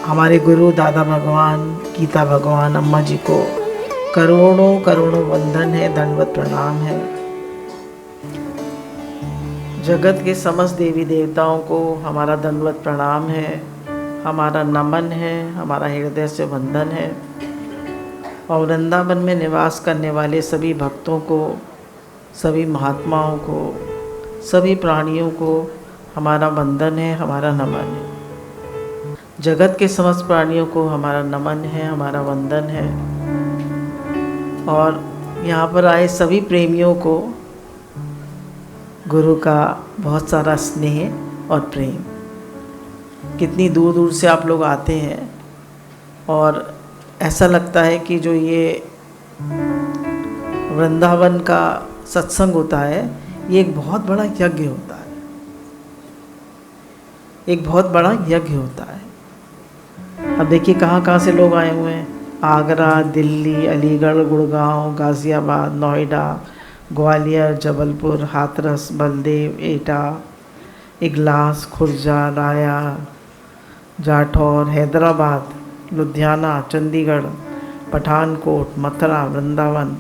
हमारे गुरु दादा भगवान, गीता भगवान, अम्मा जी को करोड़ों करोड़ों वंदन है, दंडवत प्रणाम है। जगत के समस्त देवी देवताओं को हमारा दंडवत प्रणाम है, हमारा नमन है, हमारा हृदय से वंदन है। और वृंदावन में निवास करने वाले सभी भक्तों को, सभी महात्माओं को, सभी प्राणियों को हमारा वंदन है, हमारा नमन है। जगत के समस्त प्राणियों को हमारा नमन है, हमारा वंदन है। और यहाँ पर आए सभी प्रेमियों को गुरु का बहुत सारा स्नेह और प्रेम। कितनी दूर दूर से आप लोग आते हैं और ऐसा लगता है कि जो ये वृंदावन का सत्संग होता है, ये एक बहुत बड़ा यज्ञ होता है, एक बहुत बड़ा यज्ञ होता है। अब देखिए कहाँ कहाँ से लोग आए हुए हैं। आगरा, दिल्ली, अलीगढ़, गुड़गांव, गाज़ियाबाद, नोएडा, ग्वालियर, जबलपुर, हाथरस, बलदेव, एटा, इगलास, खुर्जा, राया, जाठौर, हैदराबाद, लुधियाना, चंडीगढ़, पठानकोट, मथुरा, वृंदावन,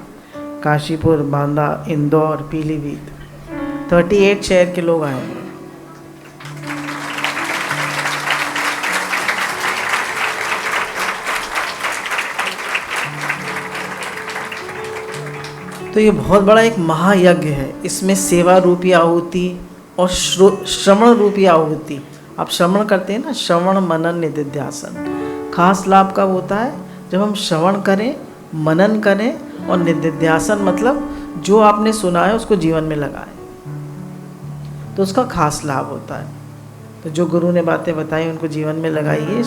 काशीपुर, बांदा, इंदौर, पीलीभीत, 38 शहर के लोग आए हैं। तो ये बहुत बड़ा एक महायज्ञ है। इसमें सेवा रूपी आहुति और श्रवण रूपी आहुति। आप श्रवण करते हैं ना, श्रवण मनन निधिध्यासन। खास लाभ कब होता है? जब हम श्रवण करें, मनन करें, और निधिध्यासन मतलब जो आपने सुना है उसको जीवन में लगाएं, तो उसका खास लाभ होता है। तो जो गुरु ने बातें बताई उनको जीवन में लगाइए।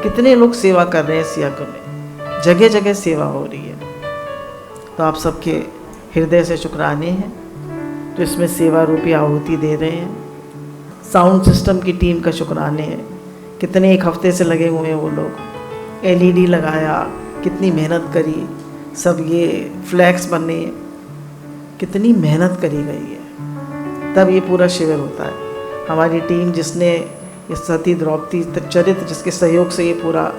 कितने लोग सेवा कर रहे हैं इस यज्ञ में, जगह जगह सेवा हो रही है। तो आप सबके हृदय से शुक्राने हैं जो इसमें सेवा रूपी आहुति दे रहे हैं। साउंड सिस्टम की टीम का शुक्राने हैं। कितने एक हफ्ते से लगे हुए हैं वो लोग। एलईडी लगाया, कितनी मेहनत करी, सब ये फ्लैक्स बने, कितनी मेहनत करी गई है, तब ये पूरा शिविर होता है। हमारी टीम जिसने ये सती द्रौपदी चरित्र, जिसके सहयोग से ये पूरा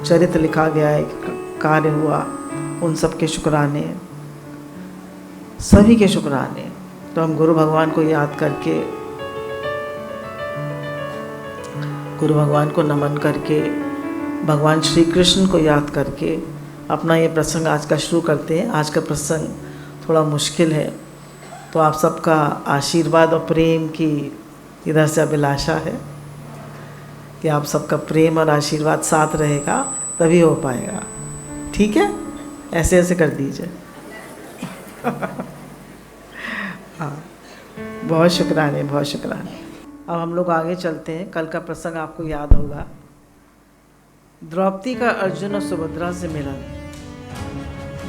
चरित्र लिखा गया है, कार्य हुआ, उन सब के शुक्राने, सभी के शुक्राने। तो हम गुरु भगवान को याद करके, गुरु भगवान को नमन करके, भगवान श्री कृष्ण को याद करके अपना ये प्रसंग आज का शुरू करते हैं। आज का प्रसंग थोड़ा मुश्किल है, तो आप सबका आशीर्वाद और प्रेम की इधर से अभिलाषा है कि आप सबका प्रेम और आशीर्वाद साथ रहेगा, तभी हो पाएगा। ठीक है, ऐसे ऐसे कर दीजिए। हाँ, बहुत शुक्राने, बहुत शुक्राने। अब हम लोग आगे चलते हैं। कल का प्रसंग आपको याद होगा। द्रौपदी का अर्जुन और सुभद्रा से मिलन।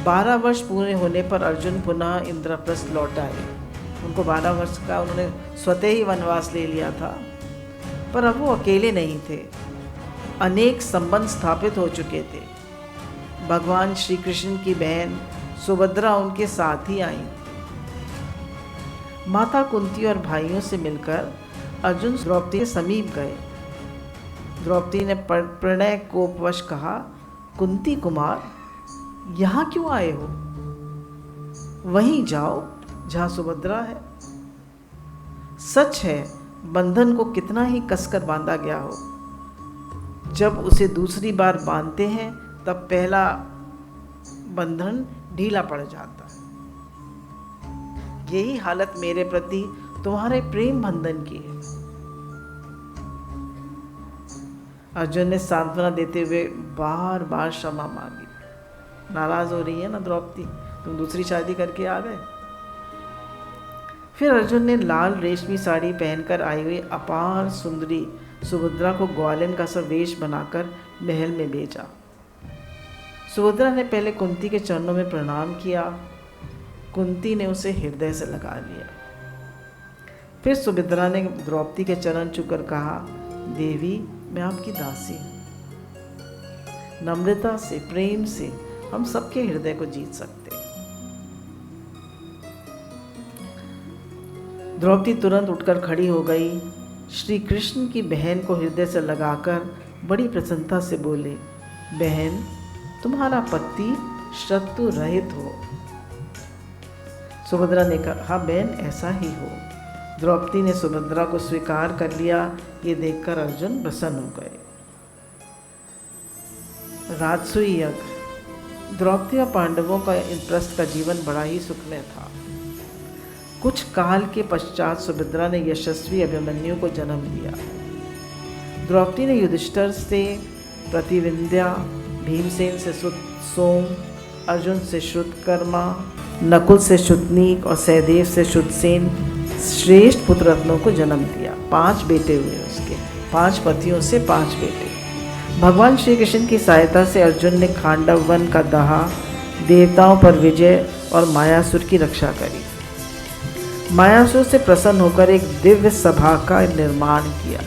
12 वर्ष पूरे होने पर अर्जुन पुनः इंद्रप्रस्थ लौट आए। उनको 12 वर्ष का उन्होंने स्वतः ही वनवास ले लिया था, पर अब वो अकेले नहीं थे। अनेक संबंध स्थापित हो चुके थे। भगवान श्री कृष्ण की बहन सुभद्रा उनके साथ ही आई। माता कुंती और भाइयों से मिलकर अर्जुन द्रौपदी के समीप गए। द्रौपदी ने प्रणय कोपवश कहा, कुंती कुमार, यहाँ क्यों आए हो? वहीं जाओ जहाँ सुभद्रा है। सच है, बंधन को कितना ही कसकर बांधा गया हो, जब उसे दूसरी बार बांधते हैं तब पहला बंधन ढीला पड़ जाता है। यही हालत मेरे प्रति तुम्हारे प्रेम बंधन की है। अर्जुन ने सांत्वना देते हुए बार बार क्षमा मांगी। नाराज हो रही है ना द्रौपदी, तुम दूसरी शादी करके आ गए। फिर अर्जुन ने लाल रेशमी साड़ी पहनकर आई हुई अपार सुंदरी सुभद्रा को ग्वालिन का सा वेश बनाकर महल में भेजा। सुभद्रा ने पहले कुंती के चरणों में प्रणाम किया। कुंती ने उसे हृदय से लगा लिया। फिर सुभद्रा ने द्रौपदी के चरण छूकर कहा, देवी, मैं आपकी दासी हूँ। नम्रता से, प्रेम से हम सबके हृदय को जीत सकते हैं। द्रौपदी तुरंत उठकर खड़ी हो गई। श्री कृष्ण की बहन को हृदय से लगाकर बड़ी प्रसन्नता से बोले, बहन तुम्हारा पति शत्रु रहित हो। सुभद्रा ने कहा, हाँ बहन ऐसा ही हो। द्रौपदी ने सुभद्रा को स्वीकार कर लिया। ये देखकर अर्जुन प्रसन्न हो गए। राजसूय यज्ञ। द्रौपदी और पांडवों का इंद्रप्रस्थ का जीवन बड़ा ही सुखमय था। कुछ काल के पश्चात सुभद्रा ने यशस्वी अभिमन्यु को जन्म दिया। द्रौपदी ने युधिष्ठिर से प्रतिविंध्या, भीमसेन से सोम, अर्जुन से श्रुतकर्मा, नकुल से शुतनीक और सहदेव से शुतसेन श्रेष्ठ पुत्र रत्नों को जन्म दिया। 5 बेटे हुए उसके, 5 पतियों से 5 बेटे। भगवान श्री कृष्ण की सहायता से अर्जुन ने खांडव वन का दहा, देवताओं पर विजय और मायासुर की रक्षा करी। मायासुर से प्रसन्न होकर एक दिव्य सभा का निर्माण किया।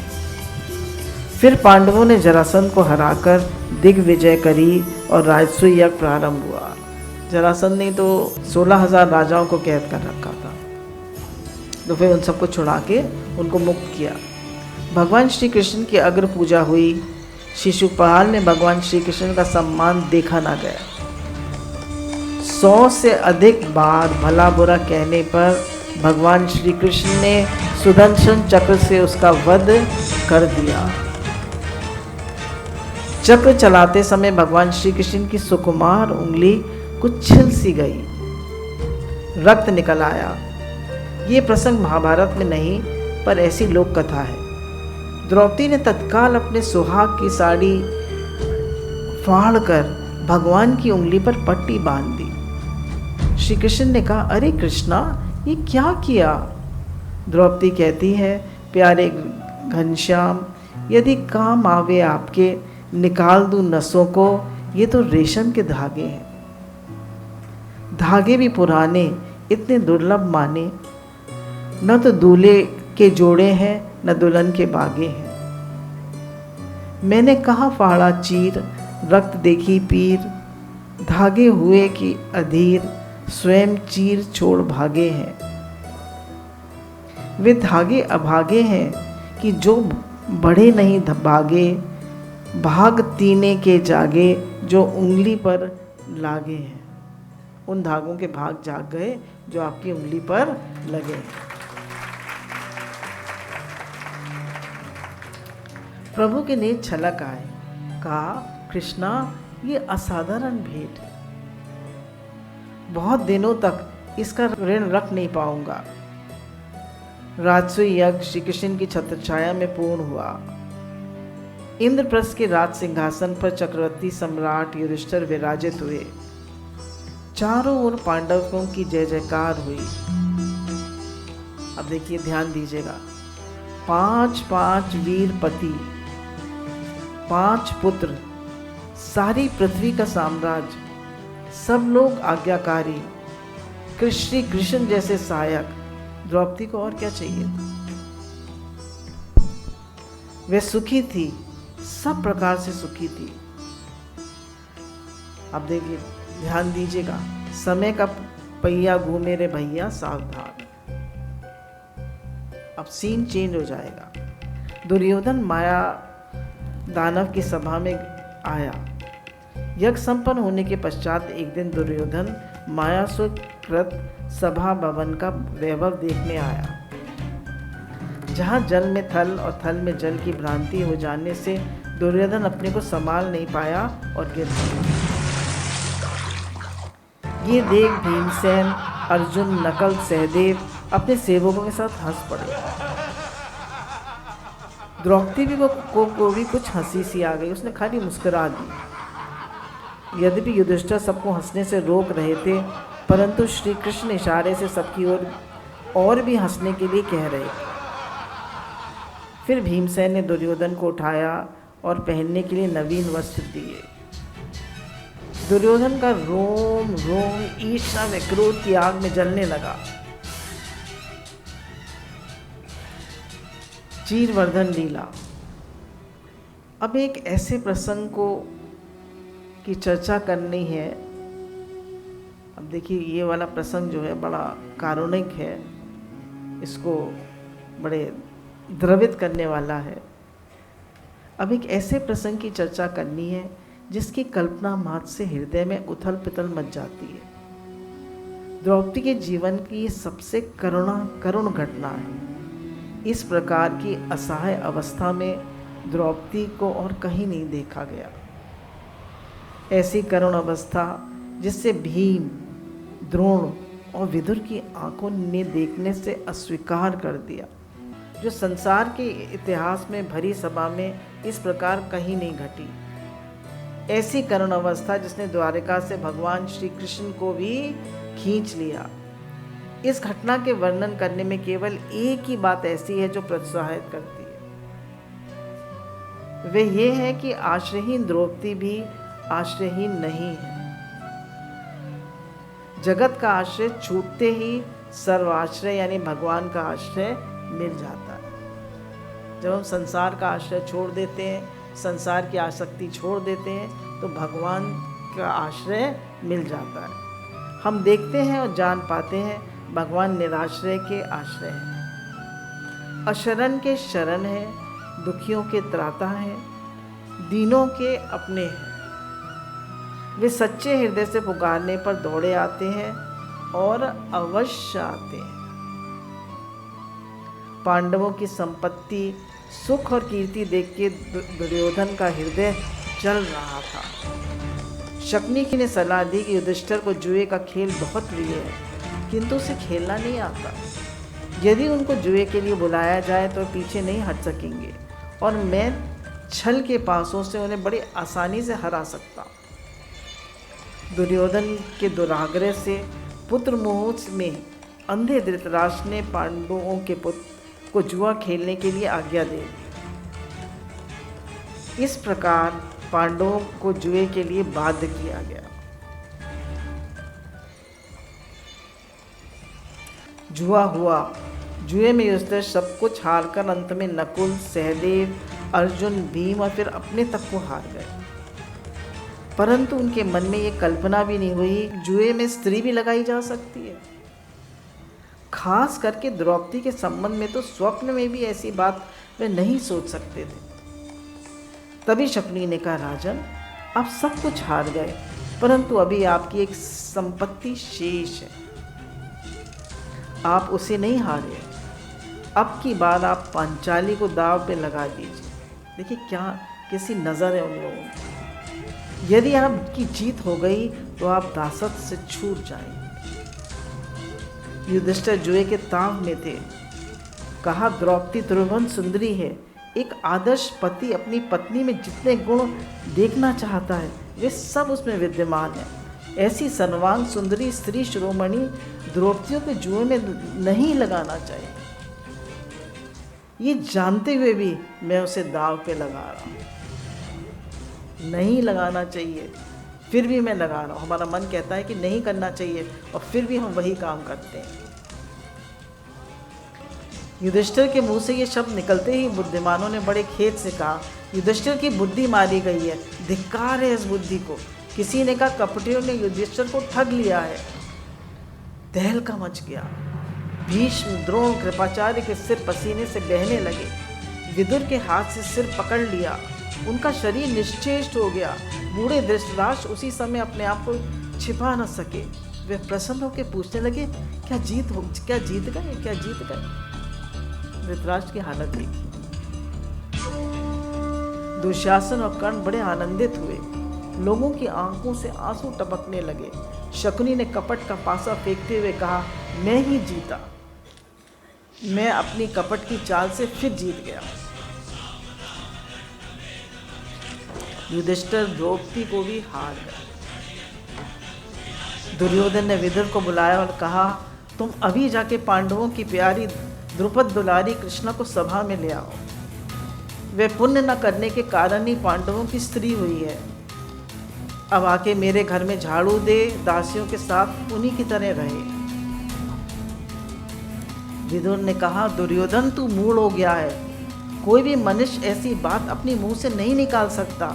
फिर पांडवों ने जरासंध को हराकर दिग्विजय करी और राजसूय यज्ञ प्रारंभ हुआ। जरासंध ने तो 16,000 राजाओं को कैद कर रखा था, तो फिर उन सबको छुड़ा के उनको मुक्त किया। भगवान श्री कृष्ण की अग्र पूजा हुई। शिशुपाल ने भगवान श्री कृष्ण का सम्मान देखा ना गया। 100 से अधिक बार भला बुरा कहने पर भगवान श्री कृष्ण ने सुदर्शन चक्र से उसका वध कर दिया। चक्र चलाते समय भगवान श्री कृष्ण की सुकुमार उंगली कुछ छिल सी गई, रक्त निकल आया। ये प्रसंग महाभारत में नहीं, पर ऐसी लोक कथा है। द्रौपदी ने तत्काल अपने सुहाग की साड़ी फाड़कर भगवान की उंगली पर पट्टी बांध दी। श्री कृष्ण ने कहा, अरे कृष्णा ये क्या किया? द्रौपदी कहती है, प्यारे घनश्याम यदि काम आवे आपके, निकाल दूं नसों को, ये तो रेशम के धागे हैं। धागे भी पुराने, इतने दुर्लभ माने, न तो दूल्हे के जोड़े हैं न दुल्हन के बागे हैं। मैंने कहा फाड़ा चीर, रक्त देखी पीर, धागे हुए कि अधीर, स्वयं चीर छोड़ भागे हैं। वे धागे अभागे हैं कि जो बढ़े नहीं भागे, भाग तीने के जागे जो उंगली पर लागे हैं। उन धागों के भाग जाग गए जो आपकी उंगली पर लगे। प्रभु के नेत्र छलक आए। कहा, कृष्णा ये असाधारण भेंट है, बहुत दिनों तक इसका ऋण रख नहीं पाऊंगा। राजसूय यज्ञ श्री कृष्ण की छत्रछाया में पूर्ण हुआ। इंद्रप्रस्थ के राज सिंहासन पर चक्रवर्ती सम्राट युधिष्ठिर विराजित हुए। चारों ओर पांडवों की जय जयकार हुई। अब देखिए, ध्यान दीजिएगा, 5 वीर पति, 5 पुत्र, सारी पृथ्वी का साम्राज्य, सब लोग आज्ञाकारी, श्री कृष्ण जैसे सहायक। द्रौपदी को और क्या चाहिए था? वे सुखी थी, सब प्रकार से सुखी थी। अब देखिए, ध्यान दीजिएगा, समय का पहिया घूमे रे भैया सावधान। अब सीन चेंज हो जाएगा। दुर्योधन माया दानव की सभा में आया। यज्ञ संपन्न होने के पश्चात एक दिन दुर्योधन मायासुर कृत सभा भवन का वैभव देखने आया, जहाँ जल में थल और थल में जल की भ्रांति हो जाने से दुर्योधन अपने को संभाल नहीं पाया और गिर गया। ये देख भीमसेन, अर्जुन, नकल, सहदेव अपने सेवकों के साथ हंस पड़े। द्रौपदी को भी कुछ हंसी सी आ गई, उसने खाली मुस्कुरा दी। यद्यपि युधिष्ठिर सबको हंसने से रोक रहे थे, परंतु श्री कृष्ण इशारे से सबकी ओर और भी हंसने के लिए कह रहे थे। फिर भीमसेन ने दुर्योधन को उठाया और पहनने के लिए नवीन वस्त्र दिए। दुर्योधन का रोम रोम ईर्ष्या व क्रोध की आग में जलने लगा। चीरवर्धन लीला। अब एक ऐसे प्रसंग को की चर्चा करनी है। अब देखिए, ये वाला प्रसंग जो है बड़ा कारुणिक है, इसको बड़े द्रवित करने वाला है। अब एक ऐसे प्रसंग की चर्चा करनी है जिसकी कल्पना मात्र से हृदय में उथल पुथल मच जाती है। द्रौपदी के जीवन की ये सबसे करुण घटना है। इस प्रकार की असहाय अवस्था में द्रौपदी को और कहीं नहीं देखा गया। ऐसी करुण अवस्था जिससे भीम, द्रोण और विदुर की आंखों ने देखने से अस्वीकार कर दिया, जो संसार के इतिहास में भरी सभा में इस प्रकार कहीं नहीं घटी। ऐसी करुण अवस्था जिसने द्वारिका से भगवान श्री कृष्ण को भी खींच लिया। इस घटना के वर्णन करने में केवल एक ही बात ऐसी है जो प्रोत्साहित करती है, वह ये है कि आश्रयहीन द्रौपदी भी आश्रयहीन नहीं है। जगत का आश्रय छूटते ही सर्वाश्रय यानी भगवान का आश्रय मिल जाता है। जब हम संसार का आश्रय छोड़ देते हैं, संसार की आसक्ति छोड़ देते हैं, तो भगवान का आश्रय मिल जाता है। हम देखते हैं और जान पाते हैं भगवान निराश्रय के आश्रय हैं, अशरण के शरण है, दुखियों के त्राता हैं, दीनों के अपने हैं। वे सच्चे हृदय से पुकारने पर दौड़े आते हैं और अवश्य आते हैं। पांडवों की संपत्ति, सुख और कीर्ति देख के दुर्योधन का हृदय जल रहा था। शकुनी ने सलाह दी कि युधिष्ठिर को जुए का खेल बहुत प्रिय है, किंतु उसे खेलना नहीं आता। यदि उनको जुए के लिए बुलाया जाए तो पीछे नहीं हट सकेंगे और मैं छल के पासों से उन्हें बड़ी आसानी से हरा सकता। दुर्योधन के दुराग्रह से पुत्र मोह में अंधे धृतराष्ट्र ने पांडवों के पुत्र को जुआ खेलने के लिए आज्ञा दे दी। इस प्रकार पांडवों को जुए के लिए बाध्य किया गया। जुआ हुआ। जुए में युधिष्ठिर सब कुछ हारकर अंत में नकुल, सहदेव, अर्जुन, भीम और फिर अपने तक को हार गए। परंतु उनके मन में ये कल्पना भी नहीं हुई जुए में स्त्री भी लगाई जा सकती है। खास करके द्रौपदी के संबंध में तो स्वप्न में भी ऐसी बात वे नहीं सोच सकते थे। तभी शकुनी ने कहा, राजन, आप सब कुछ हार गए, परंतु अभी आपकी एक संपत्ति शेष है, आप उसे नहीं हारे। अब की बार आप पांचाली को दांव पे लगा दीजिए। देखिए क्या कैसी नज़र है उन लोगों की। यदि आपकी जीत हो गई तो आप दासत्व से छूट जाएंगे। युधिष्ठिर जुए के ताव में थे। कहा, द्रौपदी त्रिभुवन सुंदरी है। एक आदर्श पति अपनी पत्नी में जितने गुण देखना चाहता है वे सब उसमें विद्यमान है। ऐसी सर्वांग सुंदरी स्त्री शिरोमणि द्रौपदियों के जुए में नहीं लगाना चाहिए। ये जानते हुए भी मैं उसे दांव पे लगा रहा हूँ। नहीं लगाना चाहिए, फिर भी मैं लगा रहा हूँ। हमारा मन कहता है कि नहीं करना चाहिए और फिर भी हम वही काम करते हैं। युधिष्ठिर के मुंह से ये शब्द निकलते ही बुद्धिमानों ने बड़े खेद से कहा, युधिष्ठिर की बुद्धि मारी गई है, धिक्कार है इस बुद्धि को। किसी ने कहा, कपटियों ने युधिष्ठिर को ठग लिया है। तहलका मच गया। भीष्म, द्रोण, कृपाचार्य के सिर पसीने से बहने लगे। विदुर के हाथ से सिर पकड़ लिया, उनका शरीर निश्चेष्ट हो गया। बूढ़े धृतराष्ट्र उसी समय अपने आप को छिपा न सके। वे प्रसन्न होकर पूछने लगे, क्या जीत गए? धृतराष्ट्र की हालत देखी। दुशासन और कर्ण बड़े आनंदित हुए। लोगों की आंखों से आंसू टपकने लगे। शकुनी ने कपट का पासा फेंकते हुए कहा, मैं ही जीता। मैं अपनी कपट की चाल से फिर जीत गया। युधिष्ठिर द्रौपदी को भी हार गए। दुर्योधन ने विदुर को बुलाया और कहा, तुम अभी जाके पांडवों की प्यारी द्रुपद दुलारी कृष्णा को सभा में ले आओ। वे पुण्य न करने के कारण ही पांडवों की स्त्री हुई है। अब आके मेरे घर में झाड़ू दे, दासियों के साथ उन्हीं की तरह रहे। विदुर ने कहा, दुर्योधन तू मूढ़ हो गया है। कोई भी मनुष्य ऐसी बात अपनी मुंह से नहीं निकाल सकता।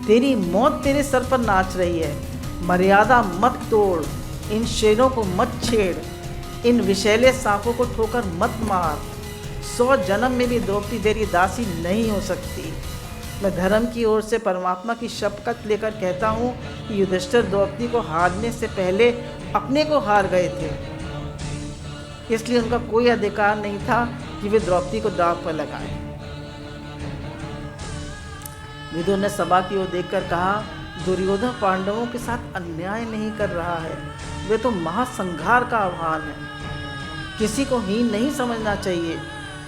तेरी मौत तेरे सर पर नाच रही है। मर्यादा मत तोड़, इन शेरों को मत छेड़, इन विषैले सांपों को ठोकर मत मार। 100 जन्म में भी द्रौपदी तेरी दासी नहीं हो सकती। मैं धर्म की ओर से परमात्मा की शपथ लेकर कहता हूँ कि युधिष्ठिर द्रौपदी को हारने से पहले अपने को हार गए थे, इसलिए उनका कोई अधिकार नहीं था कि वे द्रौपदी को दांव पर लगाएं। विदुर ने सभा की ओर देखकर कहा, दुर्योधन पांडवों के साथ अन्याय नहीं कर रहा है, वे तो महासंहार का आह्वान है। किसी को हीन नहीं समझना चाहिए।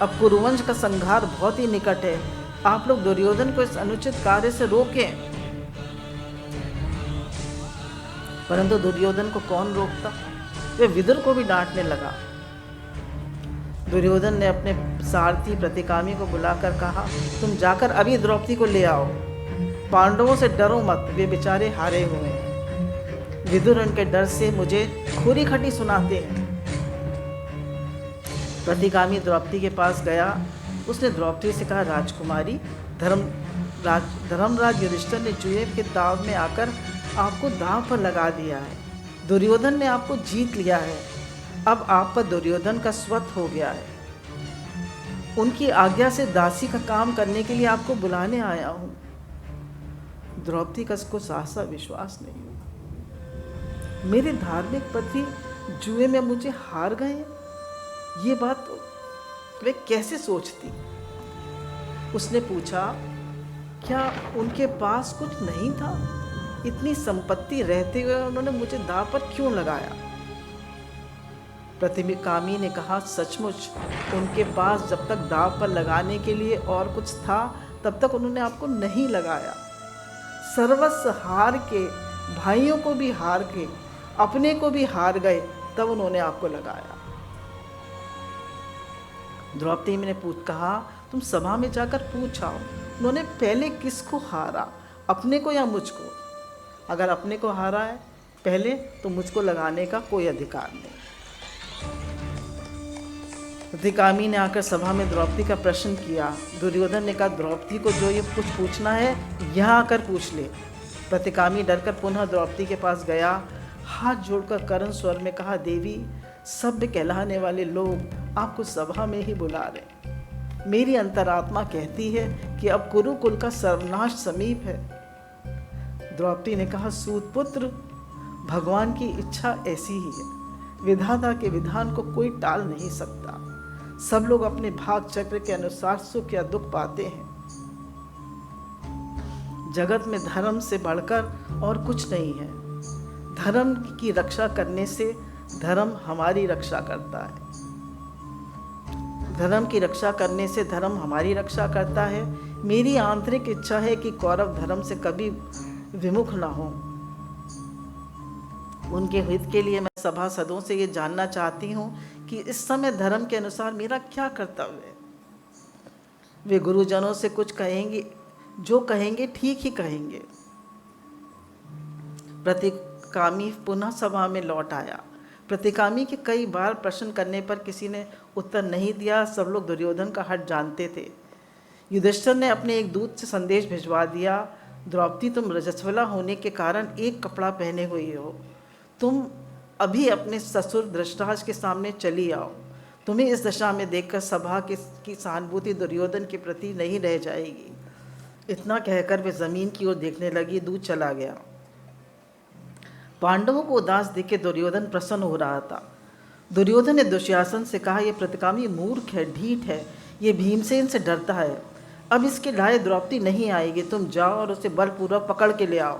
अब कुरुवंश का संहार बहुत ही निकट है। आप लोग दुर्योधन को इस अनुचित कार्य से रोकें। परंतु दुर्योधन को कौन रोकता? वे विदुर को भी डांटने लगा। दुर्योधन ने अपने सारथी प्रतिकामी को बुलाकर कहा, तुम जाकर अभी द्रौपदी को ले आओ। पांडवों से डरो मत, वे बेचारे हारे हुए हैं। विदुर उनके डर से मुझे खोरी खटी सुनाते हैं। प्रतिकामी द्रौपदी के पास गया। उसने द्रौपदी से कहा, राजकुमारी, धर्मराज युधिष्ठिर ने जुए के दाव में आकर आपको दांव पर लगा दिया है। दुर्योधन ने आपको जीत लिया है। अब आप पर दुर्योधन का स्वत हो गया है। उनकी आज्ञा से दासी का काम करने के लिए आपको बुलाने आया हूँ। द्रौपदी को सहसा विश्वास नहीं हुआ। मेरे धार्मिक पति जुए में मुझे हार गए, ये बात वे कैसे सोचती? उसने पूछा, क्या उनके पास कुछ नहीं था? इतनी संपत्ति रहते हुए उन्होंने मुझे दांव पर क्यों लगाया? प्रतिकामी ने कहा, सचमुच उनके पास जब तक दांव पर लगाने के लिए और कुछ था तब तक उन्होंने आपको नहीं लगाया। सर्वस्व हार के, भाइयों को भी हार के, अपने को भी हार गए, तब उन्होंने आपको लगाया। द्रौपदी ने कहा, तुम सभा में जाकर पूछ आओ, उन्होंने पहले किसको हारा, अपने को या मुझको? अगर अपने को हारा है पहले, तो मुझको लगाने का कोई अधिकार नहीं। प्रतिकामी ने आकर सभा में द्रौपदी का प्रश्न किया। दुर्योधन ने कहा, द्रौपदी को जो ये कुछ पूछना है यहाँ आकर पूछ ले। प्रतिकामी डरकर पुनः द्रौपदी के पास गया। हाथ जोड़कर करुण स्वर में कहा, देवी, सभ्य कहलाने वाले लोग आपको सभा में ही बुला रहे। मेरी अंतरात्मा कहती है कि अब कुरुकुल का सर्वनाश समीप है। द्रौपदी ने कहा, सूतपुत्र, भगवान की इच्छा ऐसी ही है। विधाता के विधान को कोई टाल नहीं सकता। सब लोग अपने भाग चक्र के अनुसार सुख या दुख पाते हैं। जगत में धर्म से बढ़कर और कुछ नहीं है। धर्म की रक्षा करने से धर्म हमारी रक्षा करता है। धर्म की रक्षा करने से धर्म हमारी रक्षा करता है। मेरी आंतरिक इच्छा है कि कौरव धर्म से कभी विमुख ना हो। उनके हित के लिए मैं सभासदों से ये जानना चाहती हूँ कि इस समय धर्म के अनुसार मेरा क्या कर्तव्य है। वे गुरुजनों से कुछ कहेंगे, जो कहेंगे ठीक ही कहेंगे। प्रतिकामी पुनः सभा में लौट आया। प्रतिकामी के कई बार प्रश्न करने पर किसी ने उत्तर नहीं दिया। सब लोग दुर्योधन का हठ जानते थे। युधिष्ठिर ने अपने एक दूत से संदेश भिजवा दिया, द्रौपदी, तुम रजस्वला होने के कारण एक कपड़ा पहने हुए हो। तुम अभी अपने ससुर धृतराष्ट्र के सामने चली आओ। तुम्हें इस दशा में देखकर सभा की सहानुभूति दुर्योधन के प्रति नहीं रह जाएगी। इतना कहकर वे जमीन की ओर देखने लगी। दूत चला गया। पांडवों को उदास देख के दुर्योधन प्रसन्न हो रहा था। दुर्योधन ने दुशासन से कहा, यह प्रतिकामी मूर्ख है, ढीठ है, ये भीमसेन से डरता है। अब इसके लाए द्रौपदी नहीं आएगी। तुम जाओ और उसे बलपूर्वक पकड़ के ले आओ।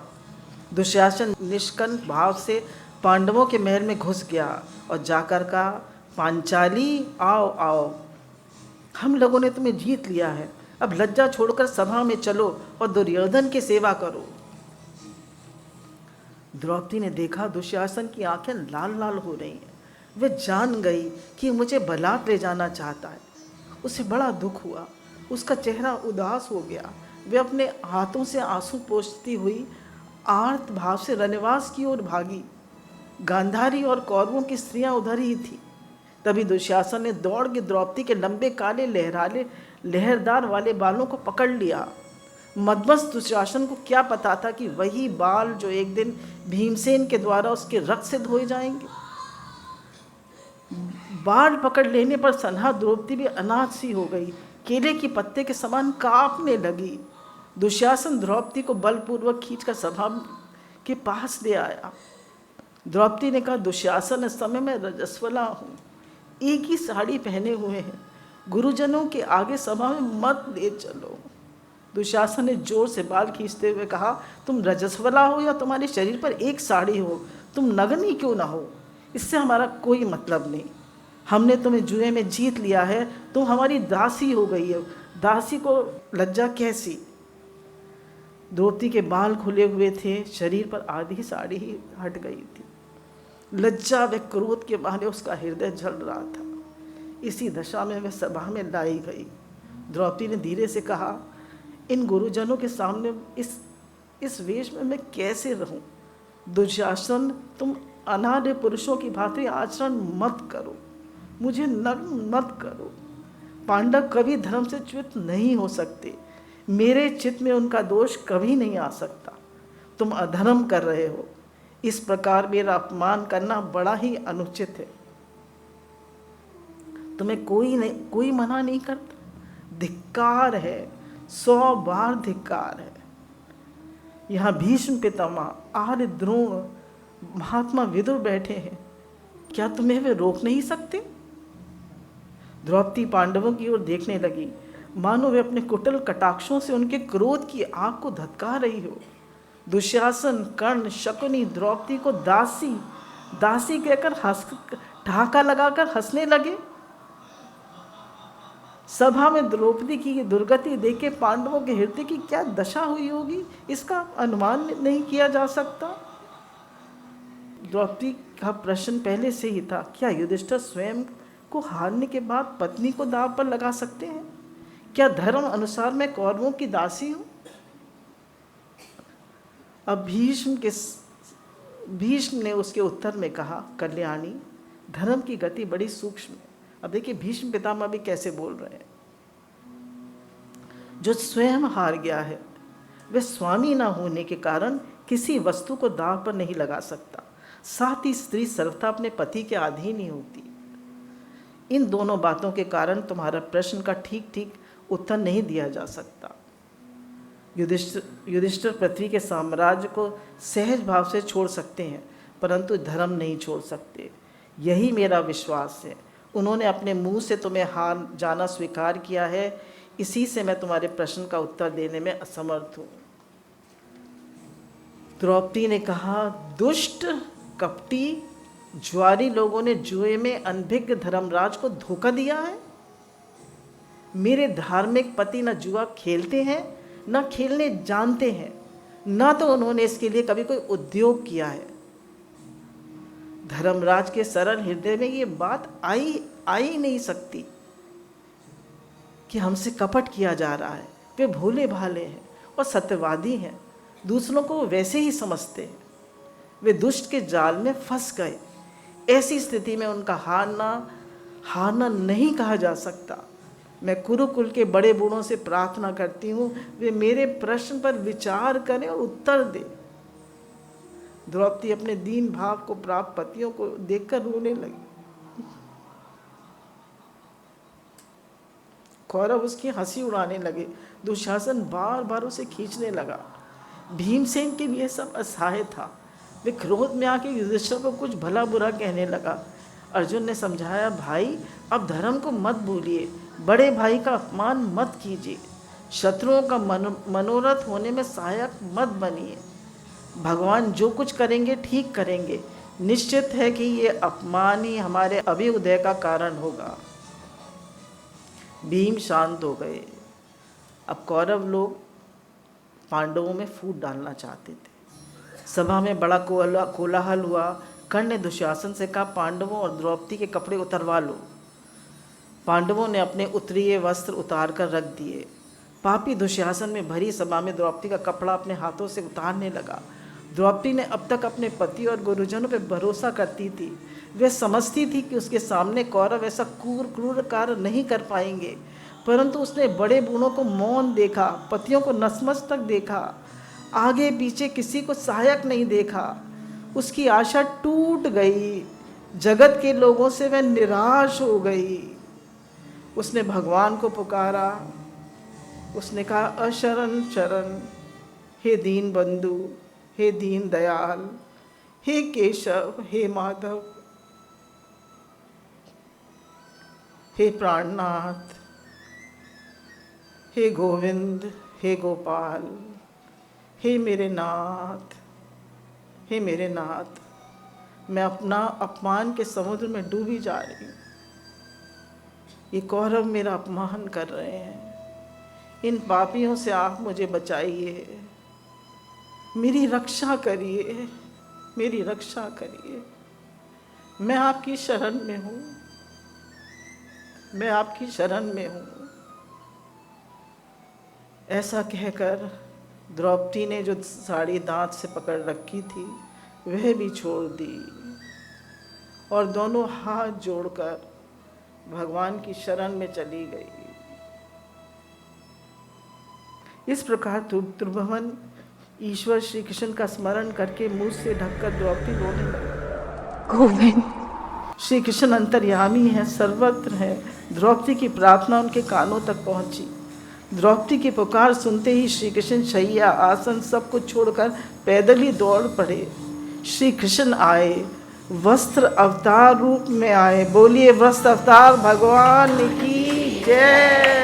दुशासन निष्कंठ भाव से पांडवों के महल में घुस गया और जाकर कहा, पांचाली, आओ आओ, हम लोगों ने तुम्हें जीत लिया है। अब लज्जा छोड़कर सभा में चलो और दुर्योधन की सेवा करो। द्रौपदी ने देखा दुशासन की आंखें लाल लाल हो रही हैं। वे जान गई कि मुझे बलात् ले जाना चाहता है। उसे बड़ा दुख हुआ। उसका चेहरा उदास हो गया। वे अपने हाथों से आंसू पोंछती हुई आर्त भाव से रनवास की ओर भागी। गांधारी और कौरवों की स्त्रियां उधर ही थी। तभी दुशासन ने दौड़ के द्रौपदी के लंबे काले लहरदार वाले बालों को पकड़ लिया। मदमस्त दुशासन को क्या पता था कि वही बाल जो एक दिन भीमसेन के द्वारा उसके रक्त से धोए जाएंगे। बाल पकड़ लेने पर सन्हा द्रौपदी भी अनाथ सी हो गई। केले की पत्ते के समान कांपने लगी। दुशासन द्रौपदी को बलपूर्वक खींचकर सभा के पास ले आया। द्रौपदी ने कहा, दुशासन, इस समय मैं रजस्वला हूँ, एक ही साड़ी पहने हुए हैं, गुरुजनों के आगे सभा में मत ले चलो। दुशासन ने जोर से बाल खींचते हुए कहा, तुम रजस्वला हो या तुम्हारे शरीर पर एक साड़ी हो, तुम नग्न क्यों ना हो, इससे हमारा कोई मतलब नहीं। हमने तुम्हें जुए में जीत लिया है, तुम हमारी दासी हो गई हो। दासी को लज्जा कैसी। द्रौपदी के बाल खुले हुए थे, शरीर पर आधी साड़ी ही हट गई थी। लज्जा व क्रोध के मारे उसका हृदय जल रहा था। इसी दशा में वह सभा में लाई गई। द्रौपदी ने धीरे से कहा, इन गुरुजनों के सामने इस वेश में मैं कैसे रहूं? दुशासन, तुम अनार्य पुरुषों की भांति आचरण मत करो, मुझे नग्न मत करो। पांडव कभी धर्म से च्युत नहीं हो सकते, मेरे चित्त में उनका दोष कभी नहीं आ सकता। तुम अधर्म कर रहे हो, इस प्रकार मेरा अपमान करना बड़ा ही अनुचित है। तुम्हें कोई मना नहीं करता। धिक्कार है, 100 बार धिक्कार है। यहाँ भीष्म पितामह, आर्य, द्रोण, महात्मा विदुर बैठे हैं, क्या तुम्हें वे रोक नहीं सकते? द्रौपदी पांडवों की ओर देखने लगी, मानो वे अपने कुटिल कटाक्षों से उनके क्रोध की आग को धधका रही हो। दुशासन, कर्ण, शकुनी द्रौपदी को दासी दासी कहकर ठहाका लगाकर हंसने लगे। सभा में द्रौपदी की ये दुर्गति देख के पांडवों के हृदय की क्या दशा हुई होगी, इसका अनुमान नहीं किया जा सकता। द्रौपदी का प्रश्न पहले से ही था, क्या युधिष्ठिर स्वयं को हारने के बाद पत्नी को दांव पर लगा सकते हैं? क्या धर्म अनुसार मैं कौरवों की दासी हूं? अब भीष्म ने उसके उत्तर में कहा, कल्याणी, धर्म की गति बड़ी सूक्ष्म है। अब देखिए भीष्म पितामह भी कैसे बोल रहे हैं। जो स्वयं हार गया है वह स्वामी ना होने के कारण किसी वस्तु को दांव पर नहीं लगा सकता। साथ ही स्त्री सर्वथा अपने पति के अधीन ही होती। इन दोनों बातों के कारण तुम्हारा प्रश्न का ठीक उत्तर नहीं दिया जा सकता। युधिष्ठिर पृथ्वी के साम्राज्य को सहज भाव से छोड़ सकते हैं, परंतु धर्म नहीं छोड़ सकते, यही मेरा विश्वास है। उन्होंने अपने मुंह से तुम्हें हार जाना स्वीकार किया है, इसी से मैं तुम्हारे प्रश्न का उत्तर देने में असमर्थ हूँ। द्रौपदी ने कहा, दुष्ट, कपटी, ज्वारी लोगों ने जुए में अनभिज्ञ धर्मराज को धोखा दिया है। मेरे धार्मिक पति न जुआ खेलते हैं, न खेलने जानते हैं, न तो उन्होंने इसके लिए कभी कोई उद्योग किया है। धर्मराज के सरल हृदय में ये बात आई नहीं सकती कि हमसे कपट किया जा रहा है। वे भोले भाले हैं और सत्यवादी हैं, दूसरों को वैसे ही समझते हैं। वे दुष्ट के जाल में फंस गए। ऐसी स्थिति में उनका हारना नहीं कहा जा सकता। मैं कुरुकुल के बड़े बूढ़ों से प्रार्थना करती हूँ, वे मेरे प्रश्न पर विचार करें और उत्तर दें। द्रौपदी अपने दीन भाव को प्राप्त पतियों को देखकर रोने लगी। कौरव उसकी हंसी उड़ाने लगे। दुशासन बार बार उसे खींचने लगा। भीमसेन के लिए सब असहाय था। वे क्रोध में आके युधिष्ठिर को कुछ भला बुरा कहने लगा। अर्जुन ने समझाया, भाई अब धर्म को मत भूलिए, बड़े भाई का अपमान मत कीजिए, शत्रुओं का मनोरथ होने में सहायक मत बनिए। भगवान जो कुछ करेंगे ठीक करेंगे, निश्चित है कि ये अपमान ही हमारे अभ्युदय का कारण होगा। भीम शांत हो गए। अब कौरव लोग पांडवों में फूट डालना चाहते थे। सभा में बड़ा कोलाहल हुआ। कर्ण ने दुशासन से कहा, पांडवों और द्रौपदी के कपड़े उतरवा लो। पांडवों ने अपने उत्तरीय वस्त्र उतार कर रख दिए। पापी दुशासन में भरी सभा में द्रौपदी का कपड़ा अपने हाथों से उतारने लगा। द्रौपदी ने अब तक अपने पति और गुरुजनों पर भरोसा करती थी। वे समझती थी कि उसके सामने कौरव ऐसा क्रूर कार्य नहीं कर पाएंगे, परंतु उसने बड़े बूढ़ों को मौन देखा, पतियों को नतमस्तक देखा, आगे पीछे किसी को सहायक नहीं देखा। उसकी आशा टूट गई। जगत के लोगों से वह निराश हो गई। उसने भगवान को पुकारा, उसने कहा, अशरण चरण, हे दीन बंधु, हे दीन दयाल, हे केशव, हे माधव, हे प्राणनाथ, हे गोविंद, हे गोपाल, हे मेरे नाथ, हे मेरे नाथ, मैं अपना अपमान के समुद्र में डूबी जा रही हूँ। ये कौरव मेरा अपमान कर रहे हैं। इन पापियों से आप मुझे बचाइए, मेरी रक्षा करिए, मेरी रक्षा करिए। मैं आपकी शरण में हूँ, मैं आपकी शरण में हूँ। ऐसा कहकर द्रौपदी ने जो साड़ी दांत से पकड़ रखी थी वह भी छोड़ दी और दोनों हाथ जोड़कर भगवान की शरण में चली गई। इस प्रकार त्रिभुवन ईश्वर श्री कृष्ण का स्मरण करके मुंह से ढककर द्रौपदी रोने लगी। गोविंद, श्री कृष्ण अंतर्यामी है, सर्वत्र है। द्रौपदी की प्रार्थना उनके कानों तक पहुंची। द्रौपदी की पुकार सुनते ही श्री कृष्ण शैया आसन सब कुछ छोड़कर पैदल ही दौड़ पड़े। श्री कृष्ण आए, वस्त्र अवतार रूप में आए। बोलिए वस्त्र अवतार भगवान की जय।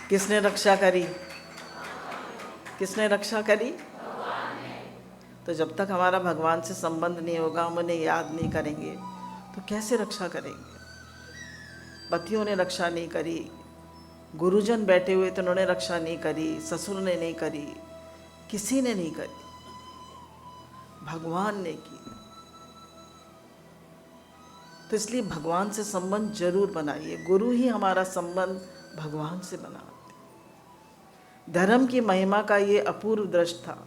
किसने रक्षा करी? किसने रक्षा करी? तो जब तक हमारा भगवान से संबंध नहीं होगा, हम उन्हें याद नहीं करेंगे, तो कैसे रक्षा करेंगे? पतियों ने रक्षा नहीं करी, गुरुजन बैठे हुए तो उन्होंने रक्षा नहीं करी, ससुर ने नहीं करी, किसी ने नहीं करी, भगवान ने की। तो इसलिए भगवान से संबंध जरूर बनाइए। गुरु ही हमारा संबंध भगवान से बनाते। धर्म की महिमा का ये अपूर्व दृश्य था।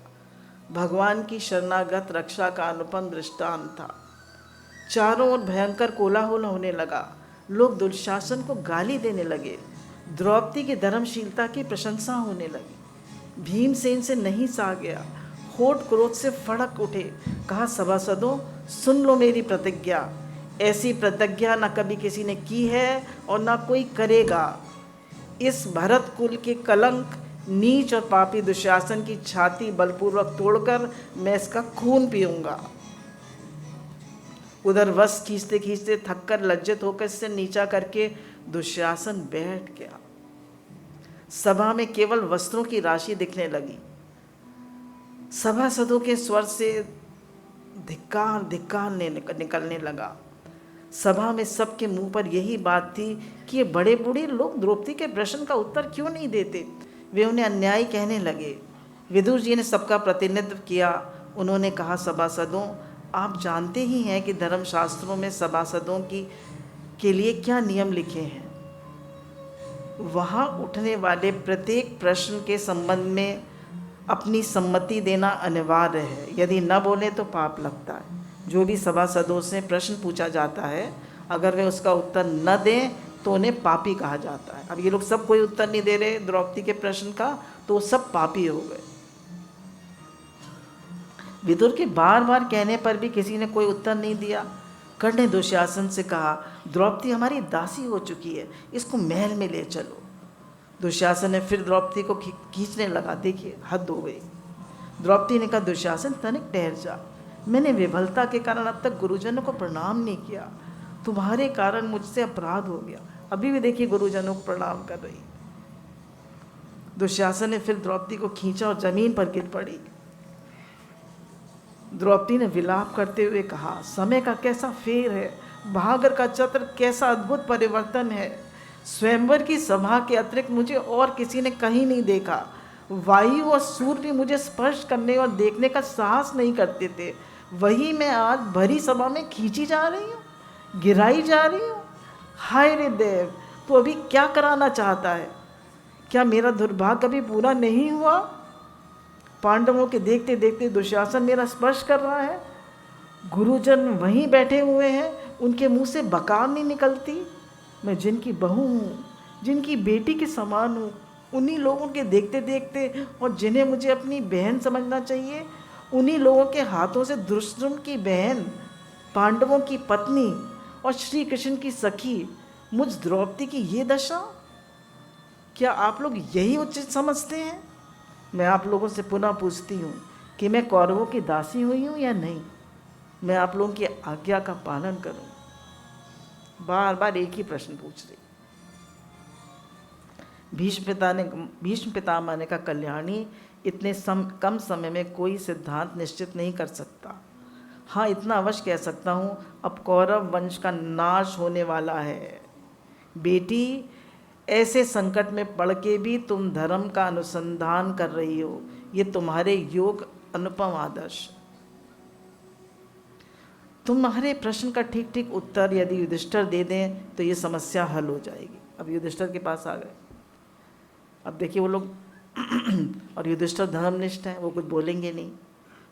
भगवान की शरणागत रक्षा का अनुपम दृष्टांत था। चारों ओर भयंकर कोलाहल होने लगा। लोग दुशासन को गाली देने लगे। द्रौपदी की धर्मशीलता की प्रशंसा होने लगी। भीमसेन से नहीं सहा गया, होठ क्रोध से फड़क उठे। कहा, सभासदों सुन लो मेरी प्रतिज्ञा। ऐसी प्रतिज्ञा न कभी किसी ने की है और न कोई करेगा। इस भरत कुल के कलंक, नीच और पापी दुशासन की छाती बलपूर्वक तोड़कर मैं इसका खून पीऊंगा। उधर वश खींचते खींचते थककर लज्जित होकर इससे नीचा करके दुशासन बैठ गया। सभा में केवल वस्त्रों की राशि दिखने लगी। सभासदों के स्वर से धिक्कार धिक्कार निकलने लगा। सभा में सबके मुंह पर यही बात थी कि ये बड़े बूढ़े लोग द्रौपदी के प्रश्न का उत्तर क्यों नहीं देते। वे उन्हें अन्याय कहने लगे। विदुर जी ने सबका प्रतिनिधित्व किया। उन्होंने कहा, सभासदों आप जानते ही हैं कि धर्मशास्त्रों में सभासदों के लिए क्या नियम लिखे हैं। वहाँ उठने वाले प्रत्येक प्रश्न के संबंध में अपनी सम्मति देना अनिवार्य है। यदि न बोले तो पाप लगता है। जो भी सभासदों से प्रश्न पूछा जाता है, अगर वे उसका उत्तर न दें तो उन्हें पापी कहा जाता है। अब ये लोग सब कोई उत्तर नहीं दे रहे द्रौपदी के प्रश्न का, तो सब पापी हो गए। विदुर के बार बार कहने पर भी किसी ने कोई उत्तर नहीं दिया। कर्ण ने दुशासन से कहा, द्रौपदी हमारी दासी हो चुकी है, इसको महल में ले चलो। दुशासन ने फिर द्रौपदी को खींचने लगा। देखिए हद हो गई। द्रौपदी ने कहा, दुशासन तनिक ठहर जा, मैंने विफलता के कारण अब तक गुरुजनों को प्रणाम नहीं किया। तुम्हारे कारण मुझसे अपराध हो गया। अभी भी देखिए गुरुजनों को प्रणाम कर रही। दुशासन ने फिर द्रौपदी को खींचा और जमीन पर गिर पड़ी। द्रौपदी ने विलाप करते हुए कहा, समय का कैसा फेर है, भागर का चक्र कैसा अद्भुत परिवर्तन है। स्वयंवर की सभा के अतिरिक्त मुझे और किसी ने कहीं नहीं देखा। वायु और सूर्य भी मुझे स्पर्श करने और देखने का साहस नहीं करते थे। वही मैं आज भरी सभा में खींची जा रही हूँ, गिराई जा रही हूँ। हाय रे देव, तो अभी क्या कराना चाहता है? क्या मेरा दुर्भाग्य कभी पूरा नहीं हुआ? पांडवों के देखते देखते दुशासन मेरा स्पर्श कर रहा है। गुरुजन वहीं बैठे हुए हैं, उनके मुंह से बकार नहीं निकलती। मैं जिनकी बहू हूँ, जिनकी बेटी के समान हूँ, उन्हीं लोगों के देखते देखते और जिन्हें मुझे अपनी बहन समझना चाहिए, उन्हीं लोगों के हाथों से दुष्टुम की बहन, पांडवों की पत्नी और श्री कृष्ण की सखी मुझ द्रौपदी की ये दशा। क्या आप लोग यही उचित समझते हैं? मैं आप लोगों से पुनः पूछती हूँ कि मैं कौरवों की दासी हुई हूँ या नहीं? मैं आप लोगों की आज्ञा का पालन करूँ? बार बार एक ही प्रश्न पूछ रही। भीष्म पितामह ने कहा, कल्याणी, इतने कम समय में कोई सिद्धांत निश्चित नहीं कर सकता। हाँ, इतना अवश्य कह सकता हूँ, अब कौरव वंश का नाश होने वाला है। बेटी, ऐसे संकट में पड़ के भी तुम धर्म का अनुसंधान कर रही हो, ये तुम्हारे योग अनुपम आदर्श। तुम्हारे प्रश्न का ठीक ठीक उत्तर यदि युधिष्ठिर दे दें तो ये समस्या हल हो जाएगी। अब युधिष्ठिर के पास आ गए। अब देखिए वो लोग और युधिष्ठिर धर्मनिष्ठ हैं, वो कुछ बोलेंगे नहीं।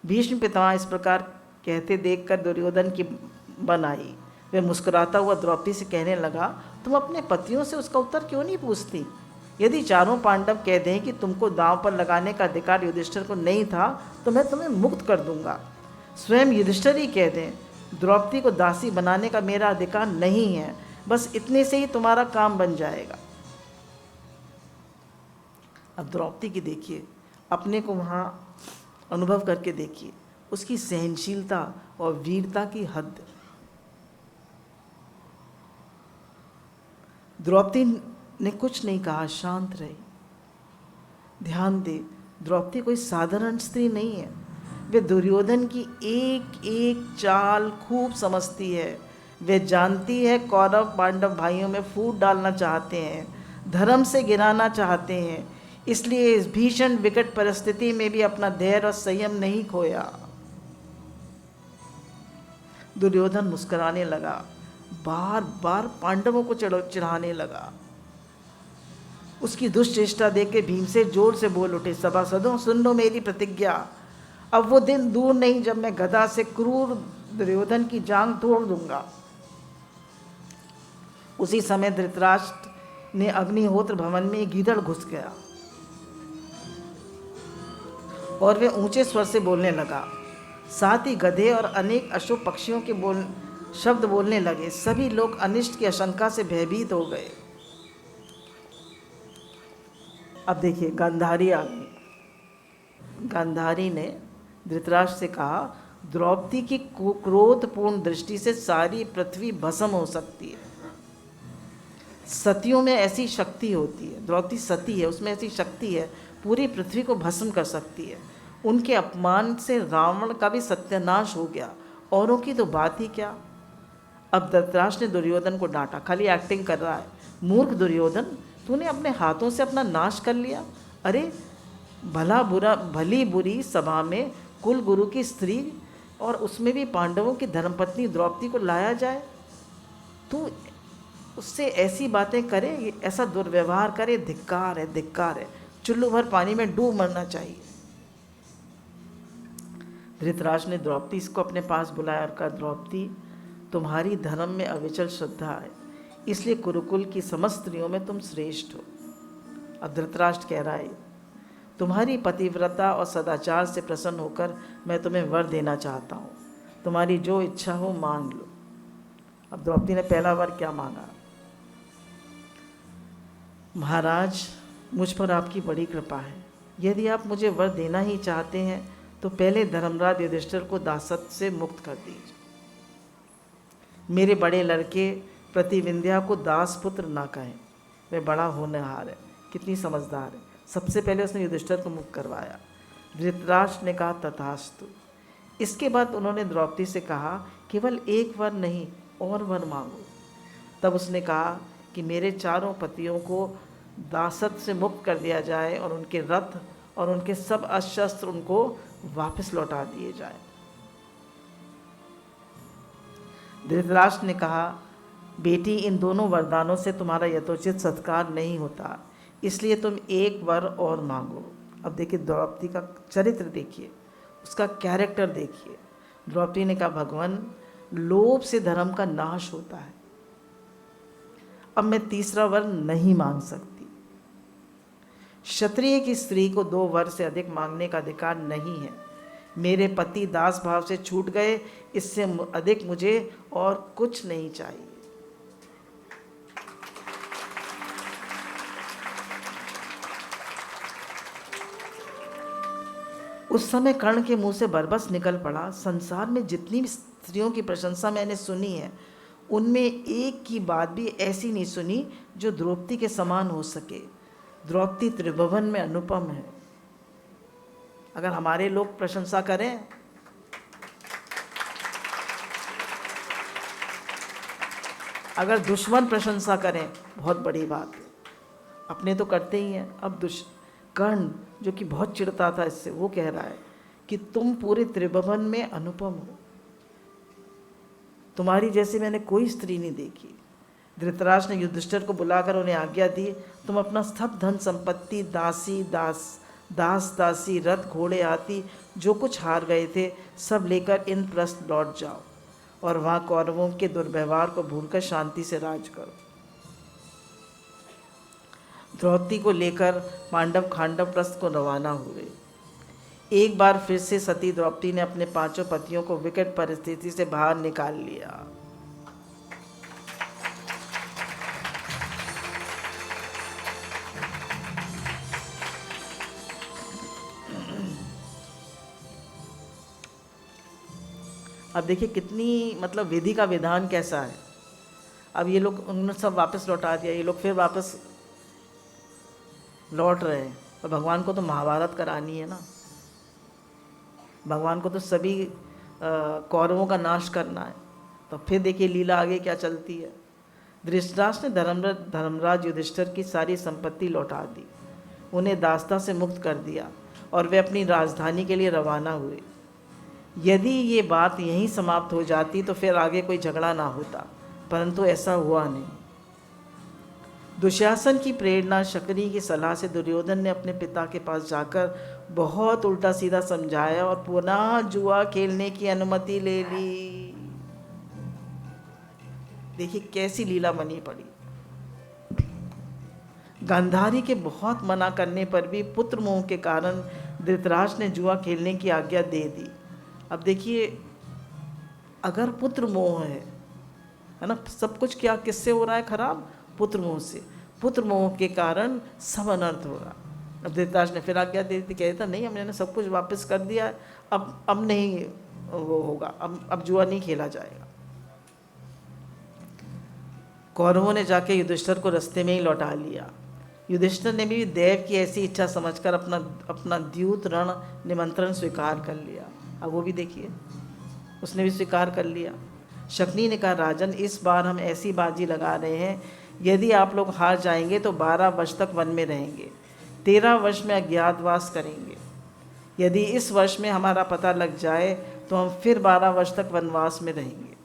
भीष्म पितामह इस प्रकार कहते देखकर दुर्योधन की बन आई। वह मुस्कुराता हुआ द्रौपदी से कहने लगा, तुम अपने पतियों से उसका उत्तर क्यों नहीं पूछती? यदि चारों पांडव कह दें कि तुमको दांव पर लगाने का अधिकार युधिष्ठिर को नहीं था तो मैं तुम्हें मुक्त कर दूंगा। स्वयं युधिष्ठिर ही कह दें, द्रौपदी को दासी बनाने का मेरा अधिकार नहीं है, बस इतने से ही तुम्हारा काम बन जाएगा। अब द्रौपदी की देखिए, अपने को वहाँ अनुभव करके देखिए, उसकी सहनशीलता और वीरता की हद। द्रौपदी ने कुछ नहीं कहा, शांत रही। ध्यान दे, द्रौपदी कोई साधारण स्त्री नहीं है। वे दुर्योधन की एक एक चाल खूब समझती है। वे जानती है कौरव पांडव भाइयों में फूट डालना चाहते हैं, धर्म से गिराना चाहते हैं, इसलिए इस भीषण विकट परिस्थिति में भी अपना धैर्य और संयम नहीं खोया। दुर्योधन मुस्कुराने लगा, बार बार पांडवों को चिढ़ाने लगा। उसकी दुष्चेष्टा देख के भीमसेन जोर से बोल उठे, सभासदों सुन लो मेरी प्रतिज्ञा। अब वो दिन दूर नहीं जब मैं गदा से क्रूर दुर्योधन की जांग तोड़ दूंगा। उसी समय धृतराष्ट्र ने अग्निहोत्र भवन में गीदड़ घुस गया और वे ऊंचे स्वर से बोलने लगा। साथ ही गधे और अनेक अशुभ पक्षियों के शब्द बोलने लगे। सभी लोग अनिष्ट की आशंका से भयभीत हो गए। अब देखिए, गांधारी आ गई। गांधारी ने धृतराष्ट्र से कहा, द्रौपदी की क्रोधपूर्ण दृष्टि से सारी पृथ्वी भस्म हो सकती है। सतियों में ऐसी शक्ति होती है, द्रौपदी सती है, उसमें ऐसी शक्ति है, पूरी पृथ्वी को भस्म कर सकती है। उनके अपमान से रावण का भी सत्यानाश हो गया, औरों की तो बात ही क्या। अब धृतराष्ट्र ने दुर्योधन को डांटा, खाली एक्टिंग कर रहा है। मूर्ख दुर्योधन, तूने अपने हाथों से अपना नाश कर लिया। अरे भली बुरी सभा में कुल गुरु की स्त्री और उसमें भी पांडवों की धर्मपत्नी द्रौपदी को लाया जाए, तू उससे ऐसी बातें करे, ऐसा दुर्व्यवहार करे, धिक्कार है, धिक्कार है। चुल्लू भर पानी में डूब मरना चाहिए। धृतराष्ट्र ने द्रौपदी को अपने पास बुलाया और कहा, द्रौपदी, तुम्हारी धर्म में अविचल श्रद्धा है, इसलिए कुरुकुल की समस्त स्त्रियों में तुम श्रेष्ठ हो। अब धृतराष्ट्र कह रहा है, तुम्हारी पतिव्रता और सदाचार से प्रसन्न होकर मैं तुम्हें वर देना चाहता हूँ, तुम्हारी जो इच्छा हो मांग लो। अब द्रौपदी ने पहला वर क्या मांगा? महाराज, मुझ पर आपकी बड़ी कृपा है, यदि आप मुझे वर देना ही चाहते हैं तो पहले धर्मराज युधिष्ठिर को दासत्व से मुक्त कर दीजिए। मेरे बड़े लड़के प्रतिविंध्या को दास पुत्र ना कहें, वह बड़ा होनहार है, कितनी समझदार है। सबसे पहले उसने युधिष्ठिर को मुक्त करवाया। धृतराष्ट्र ने कहा, तथास्तु। इसके बाद उन्होंने द्रौपदी से कहा, केवल एक वर नहीं और वर मांगो। तब उसने कहा कि मेरे चारों पतियों को दासत्व से मुक्त कर दिया जाए और उनके रथ और उनके सब अस्त्र उनको वापस लौटा दिए जाए। धृतराष्ट्र ने कहा, बेटी, इन दोनों वरदानों से तुम्हारा यथोचित सत्कार नहीं होता, इसलिए तुम एक वर और मांगो। अब देखिए, द्रौपदी का चरित्र देखिए, उसका कैरेक्टर देखिए। द्रौपदी ने कहा, भगवान, लोभ से धर्म का नाश होता है, अब मैं तीसरा वर नहीं मांग सकती। क्षत्रिय की स्त्री को 2 वर से अधिक मांगने का अधिकार नहीं है। मेरे पति दास भाव से छूट गए, इससे अधिक मुझे और कुछ नहीं चाहिए। उस समय कर्ण के मुंह से बरबस निकल पड़ा, संसार में जितनी भी स्त्रियों की प्रशंसा मैंने सुनी है, उनमें एक की बात भी ऐसी नहीं सुनी जो द्रौपदी के समान हो सके। द्रौपदी त्रिभुवन में अनुपम है। अगर हमारे लोग प्रशंसा करें, अगर दुश्मन प्रशंसा करें, बहुत बड़ी बात है। अपने तो करते ही हैं। अब कर्ण जो कि बहुत चिढ़ता था इससे, वो कह रहा है कि तुम पूरे त्रिभुवन में अनुपम हो, तुम्हारी जैसी मैंने कोई स्त्री नहीं देखी। धृतराष्ट्र ने युधिष्ठिर को बुलाकर उन्हें आज्ञा दी, तुम अपना सब धन संपत्ति, दास दासी, रथ घोड़े हाथी जो कुछ हार गए थे, सब लेकर इंद्रप्रस्थ लौट जाओ और वहाँ कौरवों के दुर्व्यवहार को भूलकर शांति से राज करो। द्रौपदी को लेकर पांडव खांडवप्रस्थ को रवाना हुए। एक बार फिर से सती द्रौपदी ने अपने 5 पतियों को विकट परिस्थिति से बाहर निकाल लिया। अब देखिए कितनी मतलब विधि का विधान कैसा है। अब ये लोग, उन्होंने सब वापस लौटा दिया, ये लोग फिर वापस लौट रहे हैं। और भगवान को तो महाभारत करानी है ना, भगवान को तो सभी कौरवों का नाश करना है। तो फिर देखिए लीला आगे क्या चलती है। धृतराष्ट्र ने धर्मराज युधिष्ठिर की सारी संपत्ति लौटा दी, उन्हें दासता से मुक्त कर दिया और वे अपनी राजधानी के लिए रवाना हुए। यदि ये बात यहीं समाप्त हो जाती तो फिर आगे कोई झगड़ा ना होता, परंतु ऐसा हुआ नहीं। दुशासन की प्रेरणा, शकुनी की सलाह से दुर्योधन ने अपने पिता के पास जाकर बहुत उल्टा सीधा समझाया और पुनः जुआ खेलने की अनुमति ले ली। देखिए कैसी लीला बनी पड़ी। गांधारी के बहुत मना करने पर भी पुत्र मोह के कारण धृतराष्ट्र ने जुआ खेलने की आज्ञा दे दी। अब देखिए, अगर पुत्र मोह है ना, सब कुछ क्या किससे हो रहा है खराब? पुत्र मोह से। पुत्र मोह के कारण सब अनर्थ हो रहा। अब धृतराष्ट्र ने फिर आज्ञा दे दी, कहता नहीं हमने सब कुछ वापस कर दिया है, अब नहीं वो होगा, अब जुआ नहीं खेला जाएगा। कौरवों ने जाके युधिष्ठिर को रास्ते में ही लौटा लिया। युधिष्ठिर ने भी देव की ऐसी इच्छा समझकर अपना द्यूत रण निमंत्रण स्वीकार कर लिया। अब वो भी देखिए, उसने भी स्वीकार कर लिया। शकुनी ने कहा, राजन इस बार हम ऐसी बाजी लगा रहे हैं, यदि आप लोग हार जाएंगे तो 12 वर्ष तक वन में रहेंगे, 13 वर्ष में अज्ञातवास करेंगे। यदि इस वर्ष में हमारा पता लग जाए तो हम फिर 12 वर्ष तक वनवास में रहेंगे।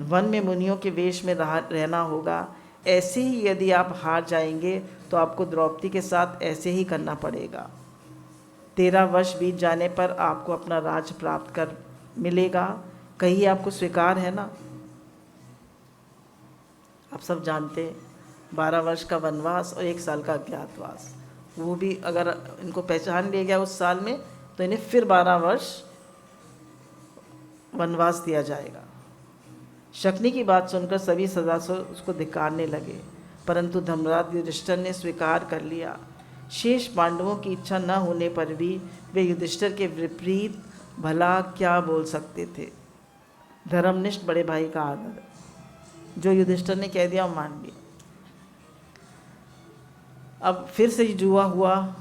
वन में मुनियों के वेश में रहना होगा। ऐसे ही यदि आप हार जाएंगे तो आपको द्रौपदी के साथ ऐसे ही करना पड़ेगा। 13 वर्ष बीत जाने पर आपको अपना राज प्राप्त कर मिलेगा। कहीं आपको स्वीकार है ना? आप सब जानते हैं 12 वर्ष का वनवास और 1 साल का अज्ञातवास। वो भी अगर इनको पहचान लिया गया उस साल में तो इन्हें फिर 12 वर्ष वनवास दिया जाएगा। शकुनी की बात सुनकर सभी सदस्य उसको धिक्कारने लगे, परंतु धर्मराज युधिष्ठिर ने स्वीकार कर लिया। शेष पांडवों की इच्छा न होने पर भी वे युधिष्ठिर के विपरीत भला क्या बोल सकते थे। धर्मनिष्ठ बड़े भाई का आदर, जो युधिष्ठिर ने कह दिया मान लिया। अब फिर से जुआ हुआ।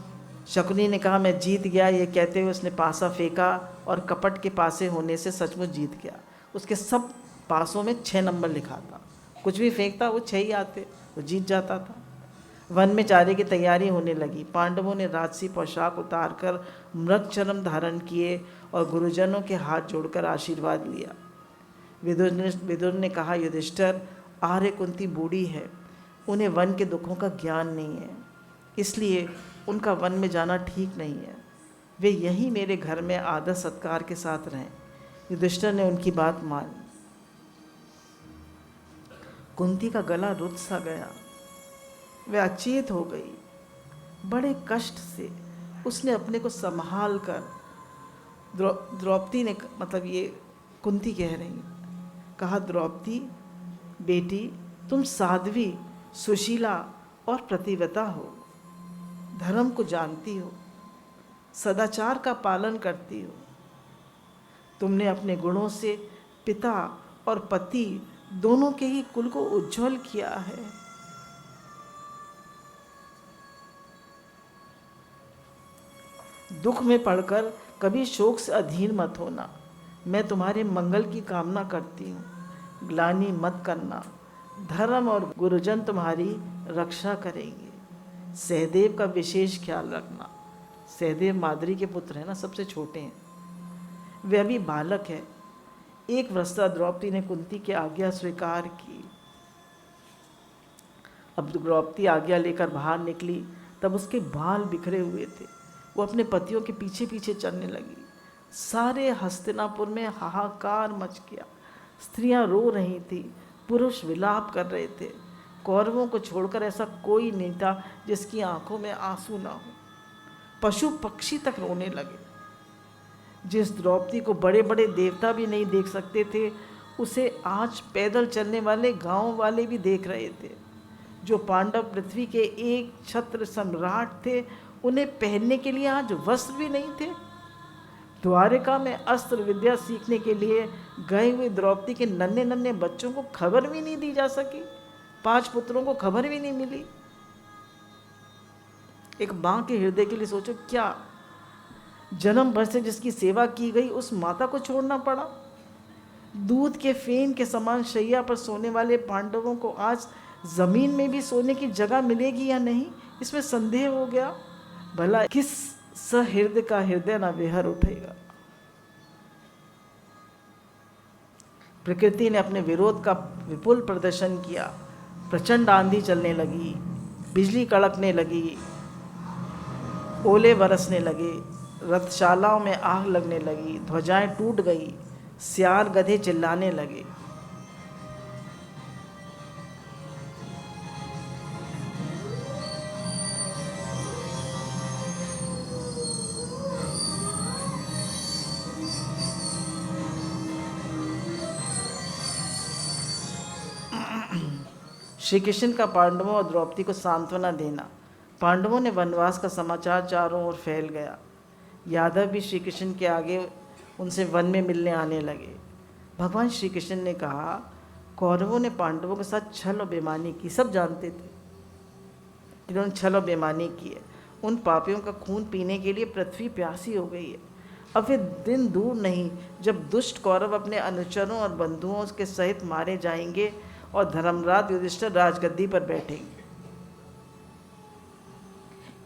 शकुनी ने कहा मैं जीत गया, ये कहते हुए उसने पासा फेंका और कपट के पासे होने से सचमुच जीत गया। उसके सब पासों में 6 नंबर लिखा था, कुछ भी फेंकता वो 6 ही आते, वो जीत जाता था। वन में चारे की तैयारी होने लगी। पांडवों ने राजसी पोशाक उतारकर मृगचर्म धारण किए और गुरुजनों के हाथ जोड़कर आशीर्वाद लिया। विदुर ने कहा, युधिष्ठिर, आर्य कुंती बूढ़ी है, उन्हें वन के दुखों का ज्ञान नहीं है, इसलिए उनका वन में जाना ठीक नहीं है। वे यहीं मेरे घर में आदर सत्कार के साथ रहें। युधिष्ठिर ने उनकी बात मानी। कुंती का गला रुध सा गया, वह अचेत हो गई। बड़े कष्ट से उसने अपने को संभाल कर, द्रौपदी ने, मतलब ये कुंती कह रही, कहा द्रौपदी बेटी, तुम साध्वी, सुशीला और प्रतिव्रता हो, धर्म को जानती हो, सदाचार का पालन करती हो। तुमने अपने गुणों से पिता और पति दोनों के ही कुल को उज्जवल किया है। दुख में पड़कर कभी शोक से अधीर मत होना। मैं तुम्हारे मंगल की कामना करती हूँ। ग्लानि मत करना। धर्म और गुरुजन तुम्हारी रक्षा करेंगे। सहदेव का विशेष ख्याल रखना। सहदेव माद्री के पुत्र हैं ना, सबसे छोटे हैं, वे अभी बालक है। एक वर्षा द्रौपदी ने कुंती की आज्ञा स्वीकार की। अब द्रौपदी आज्ञा लेकर बाहर निकली, तब उसके बाल बिखरे हुए थे। वो अपने पतियों के पीछे पीछे चलने लगी। सारे हस्तिनापुर में हाहाकार मच गया। स्त्रियां रो रही थी, पुरुष विलाप कर रहे थे। कौरवों को छोड़कर ऐसा कोई नहीं था जिसकी आंखों में आंसू ना हो। पशु पक्षी तक रोने लगे। जिस द्रौपदी को बड़े बड़े देवता भी नहीं देख सकते थे, उसे आज पैदल चलने वाले गांव वाले भी देख रहे थे। जो पांडव पृथ्वी के एक छत्र सम्राट थे, उन्हें पहनने के लिए आज वस्त्र भी नहीं थे। द्वारिका में अस्त्र विद्या सीखने के लिए गए हुए द्रौपदी के नन्हे नन्हे बच्चों को खबर भी नहीं दी जा सकी। 5 पुत्रों को खबर भी नहीं मिली। एक मां के हृदय के लिए सोचो, क्या जन्म भर से जिसकी सेवा की गई उस माता को छोड़ना पड़ा। दूध के फेन के समान शैया पर सोने वाले पांडवों को आज जमीन में भी सोने की जगह मिलेगी या नहीं, इसमें संदेह हो गया। भला किस सहृदय का हृदय ना विहर उठेगा। प्रकृति ने अपने विरोध का विपुल प्रदर्शन किया। प्रचंड आंधी चलने लगी, बिजली कड़कने लगी, ओले बरसने लगे, रथशालाओं में आग लगने लगी, ध्वजाएं टूट गई, सियार गधे चिल्लाने लगे। श्री कृष्ण का पांडवों और द्रौपदी को सांत्वना देना। पांडवों ने वनवास का समाचार चारों ओर फैल गया। यादव भी श्री कृष्ण के आगे उनसे वन में मिलने आने लगे। भगवान श्री कृष्ण ने कहा, कौरवों ने पांडवों के साथ छल और बेईमानी की। सब जानते थे जिन्होंने छल और बेईमानी की है। उन पापियों का खून पीने के लिए पृथ्वी प्यासी हो गई है। अब वे दिन दूर नहीं जब दुष्ट कौरव अपने अनुचरों और बंधुओं के सहित मारे जाएंगे और धर्मराज युधिष्ठिर राजगद्दी पर बैठेंगे।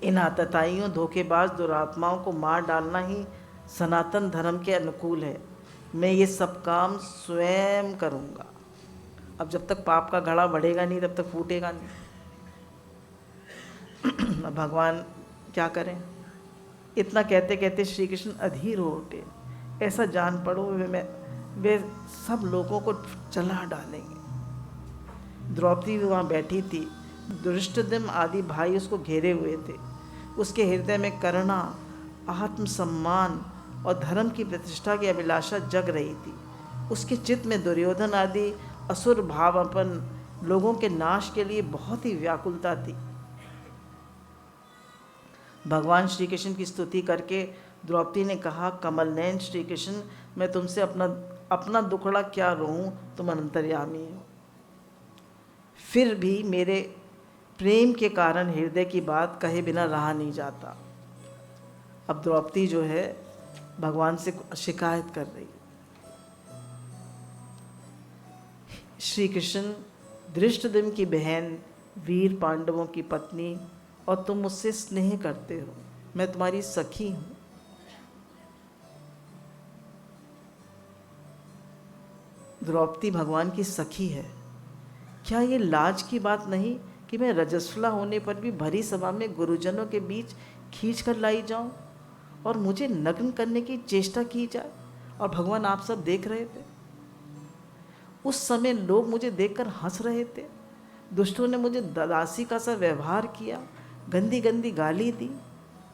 इन आतताइयों, धोखेबाज दुरात्माओं को मार डालना ही सनातन धर्म के अनुकूल है। मैं ये सब काम स्वयं करूँगा। अब जब तक पाप का घड़ा बढ़ेगा नहीं, तब तक फूटेगा नहीं। अब भगवान क्या करें। इतना कहते कहते श्री कृष्ण अधीर हो उठे। ऐसा जान पड़ो वे सब लोगों को जला डालेंगे। द्रौपदी भी वहाँ बैठी थी। धृष्टद्युम्न आदि भाई उसको घेरे हुए थे। उसके हृदय में करुणा, आत्मसम्मान और धर्म की प्रतिष्ठा की अभिलाषा जग रही थी। उसके चित्त में दुर्योधन आदि असुर भावापन लोगों के नाश के लिए बहुत ही व्याकुलता थी। भगवान श्री कृष्ण की स्तुति करके द्रौपदी ने कहा, कमल नयन श्री कृष्ण, मैं तुमसे अपना दुखड़ा क्या रोऊं, तुम अंतर्यामी हो। फिर भी मेरे प्रेम के कारण हृदय की बात कहे बिना रहा नहीं जाता। अब द्रौपदी जो है भगवान से शिकायत कर रही। श्री कृष्ण, धृष्टद्युम्न की बहन, वीर पांडवों की पत्नी, और तुम मुझसे स्नेह करते हो। मैं तुम्हारी सखी हूं। द्रौपदी भगवान की सखी है। क्या ये लाज की बात नहीं कि मैं रजस्वला होने पर भी भरी सभा में गुरुजनों के बीच खींच कर लाई जाऊं और मुझे नग्न करने की चेष्टा की जाए, और भगवान आप सब देख रहे थे। उस समय लोग मुझे देखकर हंस रहे थे। दुष्टों ने मुझे दासी का सा व्यवहार किया, गंदी गंदी गाली दी।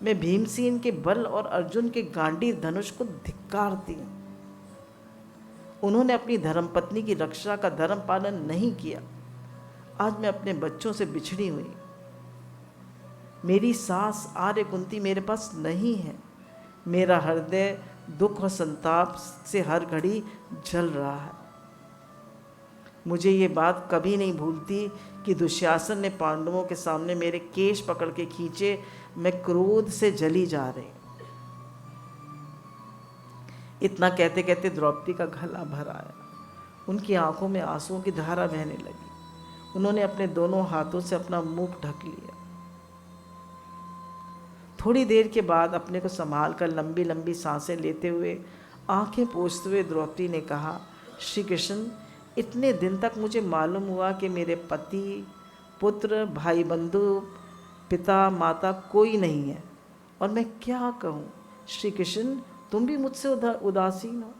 मैं भीमसेन के बल और अर्जुन के गांडी धनुष को धिक्कारती हूँ। उन्होंने अपनी धर्मपत्नी की रक्षा का धर्म पालन नहीं किया। आज मैं अपने बच्चों से बिछड़ी हुई। मेरी सास आर्य कुंती मेरे पास नहीं है। मेरा हृदय दुख और संताप से हर घड़ी जल रहा है। मुझे ये बात कभी नहीं भूलती कि दुशासन ने पांडवों के सामने मेरे केश पकड़ के खींचे। मैं क्रोध से जली जा रही। इतना कहते कहते द्रौपदी का गला भर आया। उनकी आंखों में आंसुओं की धारा बहने लगी। उन्होंने अपने दोनों हाथों से अपना मुंह ढक लिया। थोड़ी देर के बाद अपने को संभाल कर लंबी लंबी सांसें लेते हुए, आंखें पोंछते हुए द्रौपदी ने कहा, श्री कृष्ण, इतने दिन तक मुझे मालूम हुआ कि मेरे पति, पुत्र, भाई बंधु, पिता, माता कोई नहीं है, और मैं क्या कहूँ। श्री कृष्ण, तुम भी मुझसे उदासीन हो।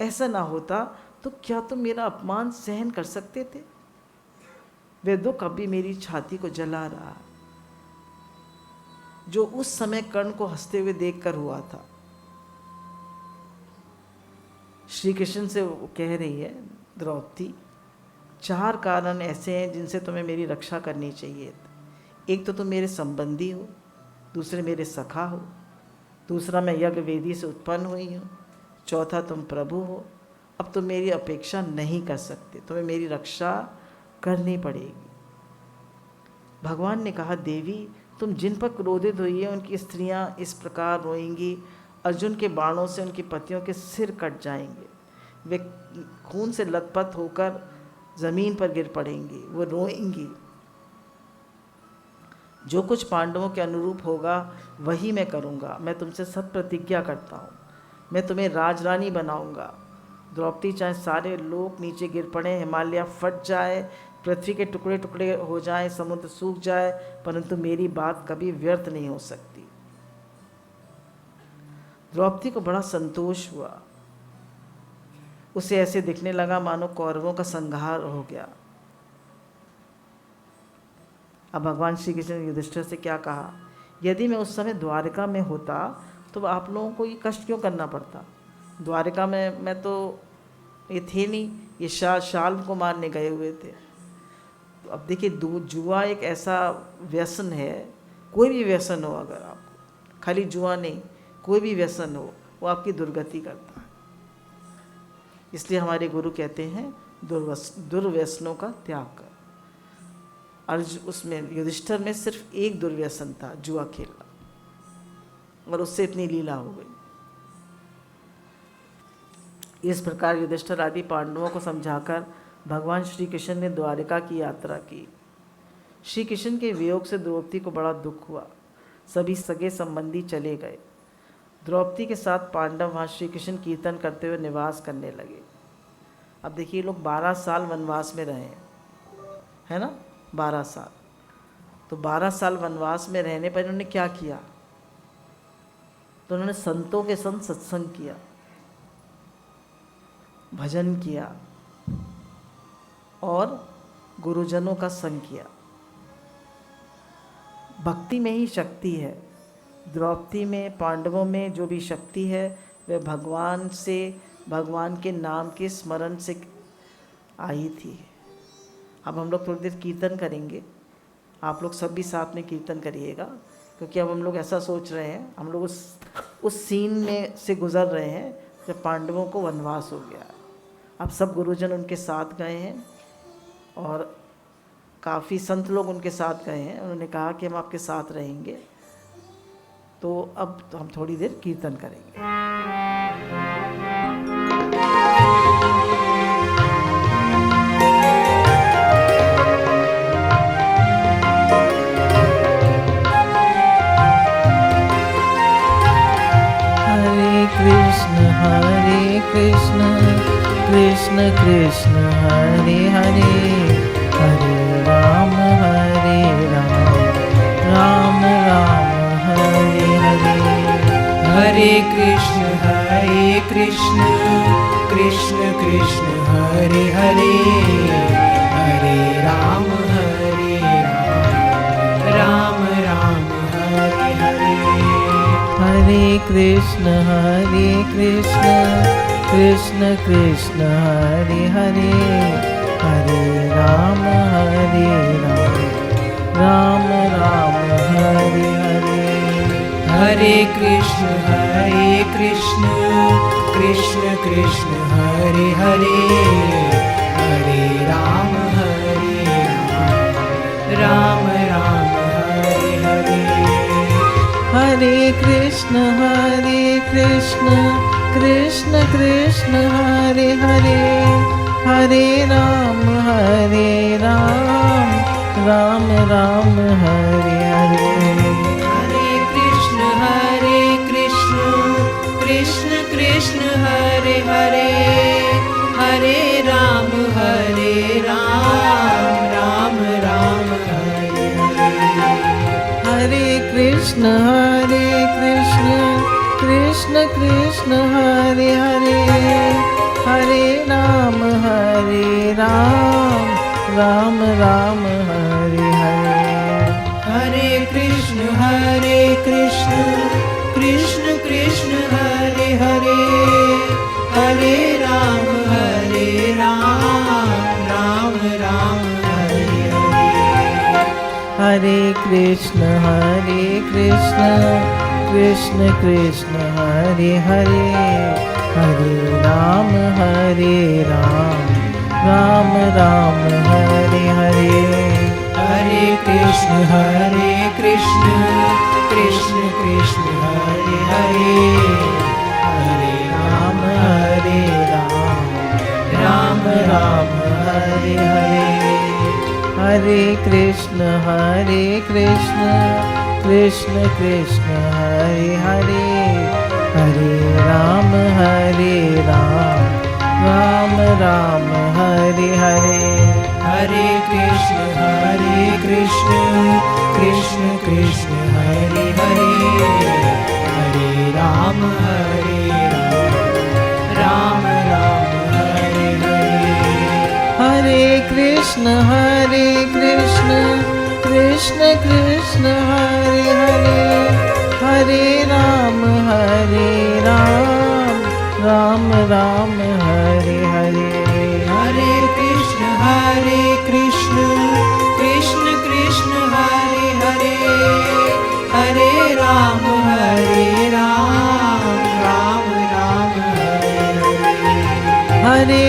ऐसा ना होता तो क्या तुम मेरा अपमान सहन कर सकते थे? वे दुख अभी मेरी छाती को जला रहा, जो उस समय कर्ण को हंसते हुए देखकर हुआ था। श्री कृष्ण से वो कह रही है, द्रौपदी, 4 कारण ऐसे हैं जिनसे तुम्हें मेरी रक्षा करनी चाहिए। एक तो तुम मेरे संबंधी हो, दूसरे मेरे सखा हो, दूसरा मैं यज्ञ वेदी से उत्पन्न हुई हूँ, चौथा तुम प्रभु हो। अब तुम मेरी अपेक्षा नहीं कर सकते, तुम्हें मेरी रक्षा करनी पड़ेगी। भगवान ने कहा, देवी, तुम जिन पर क्रोधित हुई है उनकी स्त्रियां इस प्रकार रोएंगी। अर्जुन के बाणों से उनके पतियों के सिर कट जाएंगे। वे खून से लथपथ होकर जमीन पर गिर पड़ेंगी। वो रोएंगी। जो कुछ पांडवों के अनुरूप होगा वही मैं करूँगा। मैं तुमसे सत्य प्रतिज्ञा करता हूँ, मैं तुम्हें राजरानी बनाऊँगा। द्रौपदी, चाहे सारे लोग नीचे गिर पड़े, हिमालय फट जाए, पृथ्वी के टुकड़े टुकड़े हो जाए, समुद्र सूख जाए, परंतु मेरी बात कभी व्यर्थ नहीं हो सकती। द्रौपदी को बड़ा संतोष हुआ। उसे ऐसे दिखने लगा मानो कौरवों का संहार हो गया। अब भगवान श्री कृष्ण ने युधिष्ठिर से क्या कहा, यदि मैं उस समय द्वारिका में होता तो आप लोगों को ये कष्ट क्यों करना पड़ता। द्वारिका में मैं तो ये थे नहीं, ये शाल्व को मारने गए हुए थे। तो अब देखिए, जुआ एक ऐसा व्यसन है, कोई भी व्यसन हो, अगर आपको खाली जुआ नहीं, कोई भी व्यसन हो, वो आपकी दुर्गति करता है। इसलिए हमारे गुरु कहते हैं दुर्व्यसनों का त्याग कर। उसमें युधिष्ठिर में सिर्फ एक दुर्व्यसन था, जुआ खेलना, और उससे इतनी लीला हो गई। इस प्रकार युधिष्ठिर आदि पांडवों को समझाकर भगवान श्री कृष्ण ने द्वारिका की यात्रा की। श्री कृष्ण के वियोग से द्रौपदी को बड़ा दुख हुआ। सभी सगे संबंधी चले गए। द्रौपदी के साथ पांडव वहाँ श्री कृष्ण कीर्तन करते हुए निवास करने लगे। अब देखिए, लोग 12 साल वनवास में रहे, है ना, 12 साल। तो 12 साल वनवास में रहने पर इन्होंने क्या किया, तो उन्होंने संतों के संग सत्संग किया, भजन किया और गुरुजनों का संग किया। भक्ति में ही शक्ति है। द्रौपदी में, पांडवों में जो भी शक्ति है वह भगवान से, भगवान के नाम के स्मरण से आई थी। अब हम लोग थोड़ी देर कीर्तन करेंगे, आप लोग सब भी साथ में कीर्तन करिएगा, क्योंकि अब हम लोग ऐसा सोच रहे हैं, हम लोग उस सीन में से गुजर रहे हैं जब पांडवों को वनवास हो गया। अब सब गुरुजन उनके साथ गए हैं और काफ़ी संत लोग उनके साथ गए हैं। उन्होंने कहा कि हम आपके साथ रहेंगे। तो अब तो हम थोड़ी देर कीर्तन करेंगे। हरे कृष्ण कृष्ण कृष्ण हरे हरे, हरे राम राम राम हरे हरे। हरे कृष्ण कृष्ण कृष्ण हरे हरे, हरे राम राम राम हरे हरे। कृष्ण कृष्ण कृष्ण हरे हरे हरे राम राम राम हरे हरे हरे कृष्ण कृष्ण कृष्ण हरे हरे हरे राम राम राम हरे हरे हरे कृष्ण कृष्ण कृष्ण हरे हरे हरे राम राम राम हरे हरे हरे कृष्ण कृष्ण कृष्ण हरे हरे हरे राम राम राम हरे हरे हरे कृष्ण कृष्ण कृष्ण हरे हरे हरे राम राम राम हरे हरे हरे कृष्ण कृष्ण कृष्ण हरे हरे हरे राम राम राम हरे हरे हरे कृष्ण कृष्ण कृष्ण हरे हरे हरे राम राम राम हरे हरे हरे कृष्ण कृष्ण कृष्ण हरे हरे हरे राम राम राम हरे हरे हरे कृष्ण कृष्ण कृष्ण हरे हरे हरे राम राम राम हरे हरे हरे कृष्ण कृष्ण कृष्ण हरे हरे हरे राम राम राम हरे हरे हरे कृष्ण कृष्ण कृष्ण हरे हरे हरे राम राम राम हरे हरे हरे कृष्ण कृष्ण कृष्ण हरे हरे हरे राम राम राम हरे हरे हरे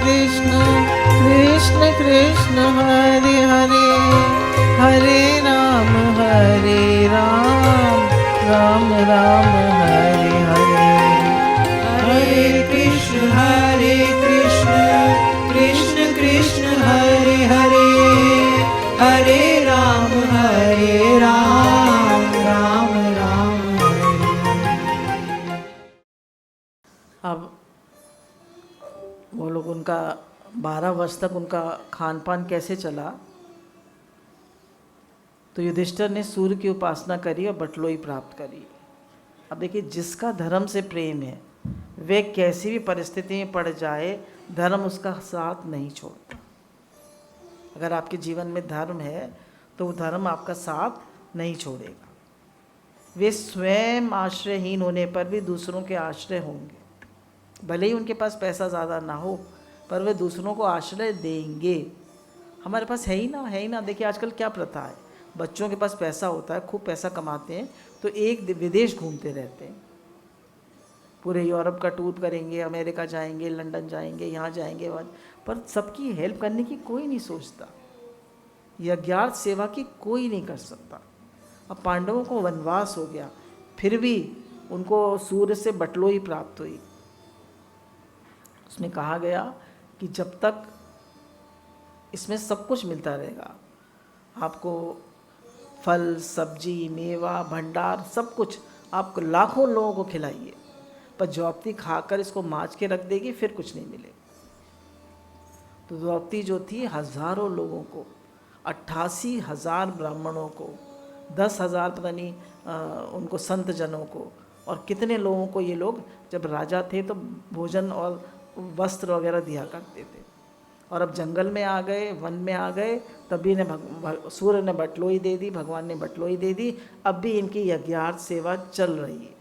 कृष्ण कृष्ण कृष्ण हरे हरे हरे राम राम राम हरे हरे हरे कृष्ण कृष्ण हरे हरे हरे राम राम राम हरे हरे अब वो लोग उनका 12 वर्ष तक उनका खान पान कैसे चला, तो युधिष्ठिर ने सूर्य की उपासना करी और बटलोई प्राप्त करी। अब देखिए, जिसका धर्म से प्रेम है वे कैसी भी परिस्थिति में पड़ जाए धर्म उसका साथ नहीं छोड़ता। अगर आपके जीवन में धर्म है तो वो धर्म आपका साथ नहीं छोड़ेगा। वे स्वयं आश्रयहीन होने पर भी दूसरों के आश्रय होंगे। भले ही उनके पास पैसा ज़्यादा ना हो पर वे दूसरों को आश्रय देंगे। हमारे पास है ही ना। देखिए आजकल क्या प्रथा है, बच्चों के पास पैसा होता है, खूब पैसा कमाते हैं तो एक विदेश घूमते रहते हैं, पूरे यूरोप का टूर करेंगे, अमेरिका जाएंगे, लंदन जाएंगे, यहाँ जाएंगे वहाँ, पर सबकी हेल्प करने की कोई नहीं सोचता। यज्ञार्थ सेवा की कोई नहीं कर सकता। अब पांडवों को वनवास हो गया, फिर भी उनको सूर्य से बटलोई प्राप्त हुई। उसमें कहा गया कि जब तक इसमें सब कुछ मिलता रहेगा, आपको फल सब्जी मेवा भंडार सब कुछ, आप लाखों लोगों को खिलाइए, पर द्रौपदी खाकर इसको माँच के रख देगी, फिर कुछ नहीं मिलेगा। तो द्रौपदी जो थी हज़ारों लोगों को, 88,000 ब्राह्मणों को, 10,000 पता नहीं उनको संत जनों को, और कितने लोगों को ये लोग जब राजा थे तो भोजन और वस्त्र वगैरह दिया करते थे। और अब जंगल में आ गए, वन में आ गए, तभी ने सूर्य ने बटलोई दे दी, भगवान ने बटलोई दे दी। अब भी इनकी यज्ञार्थ सेवा चल रही है।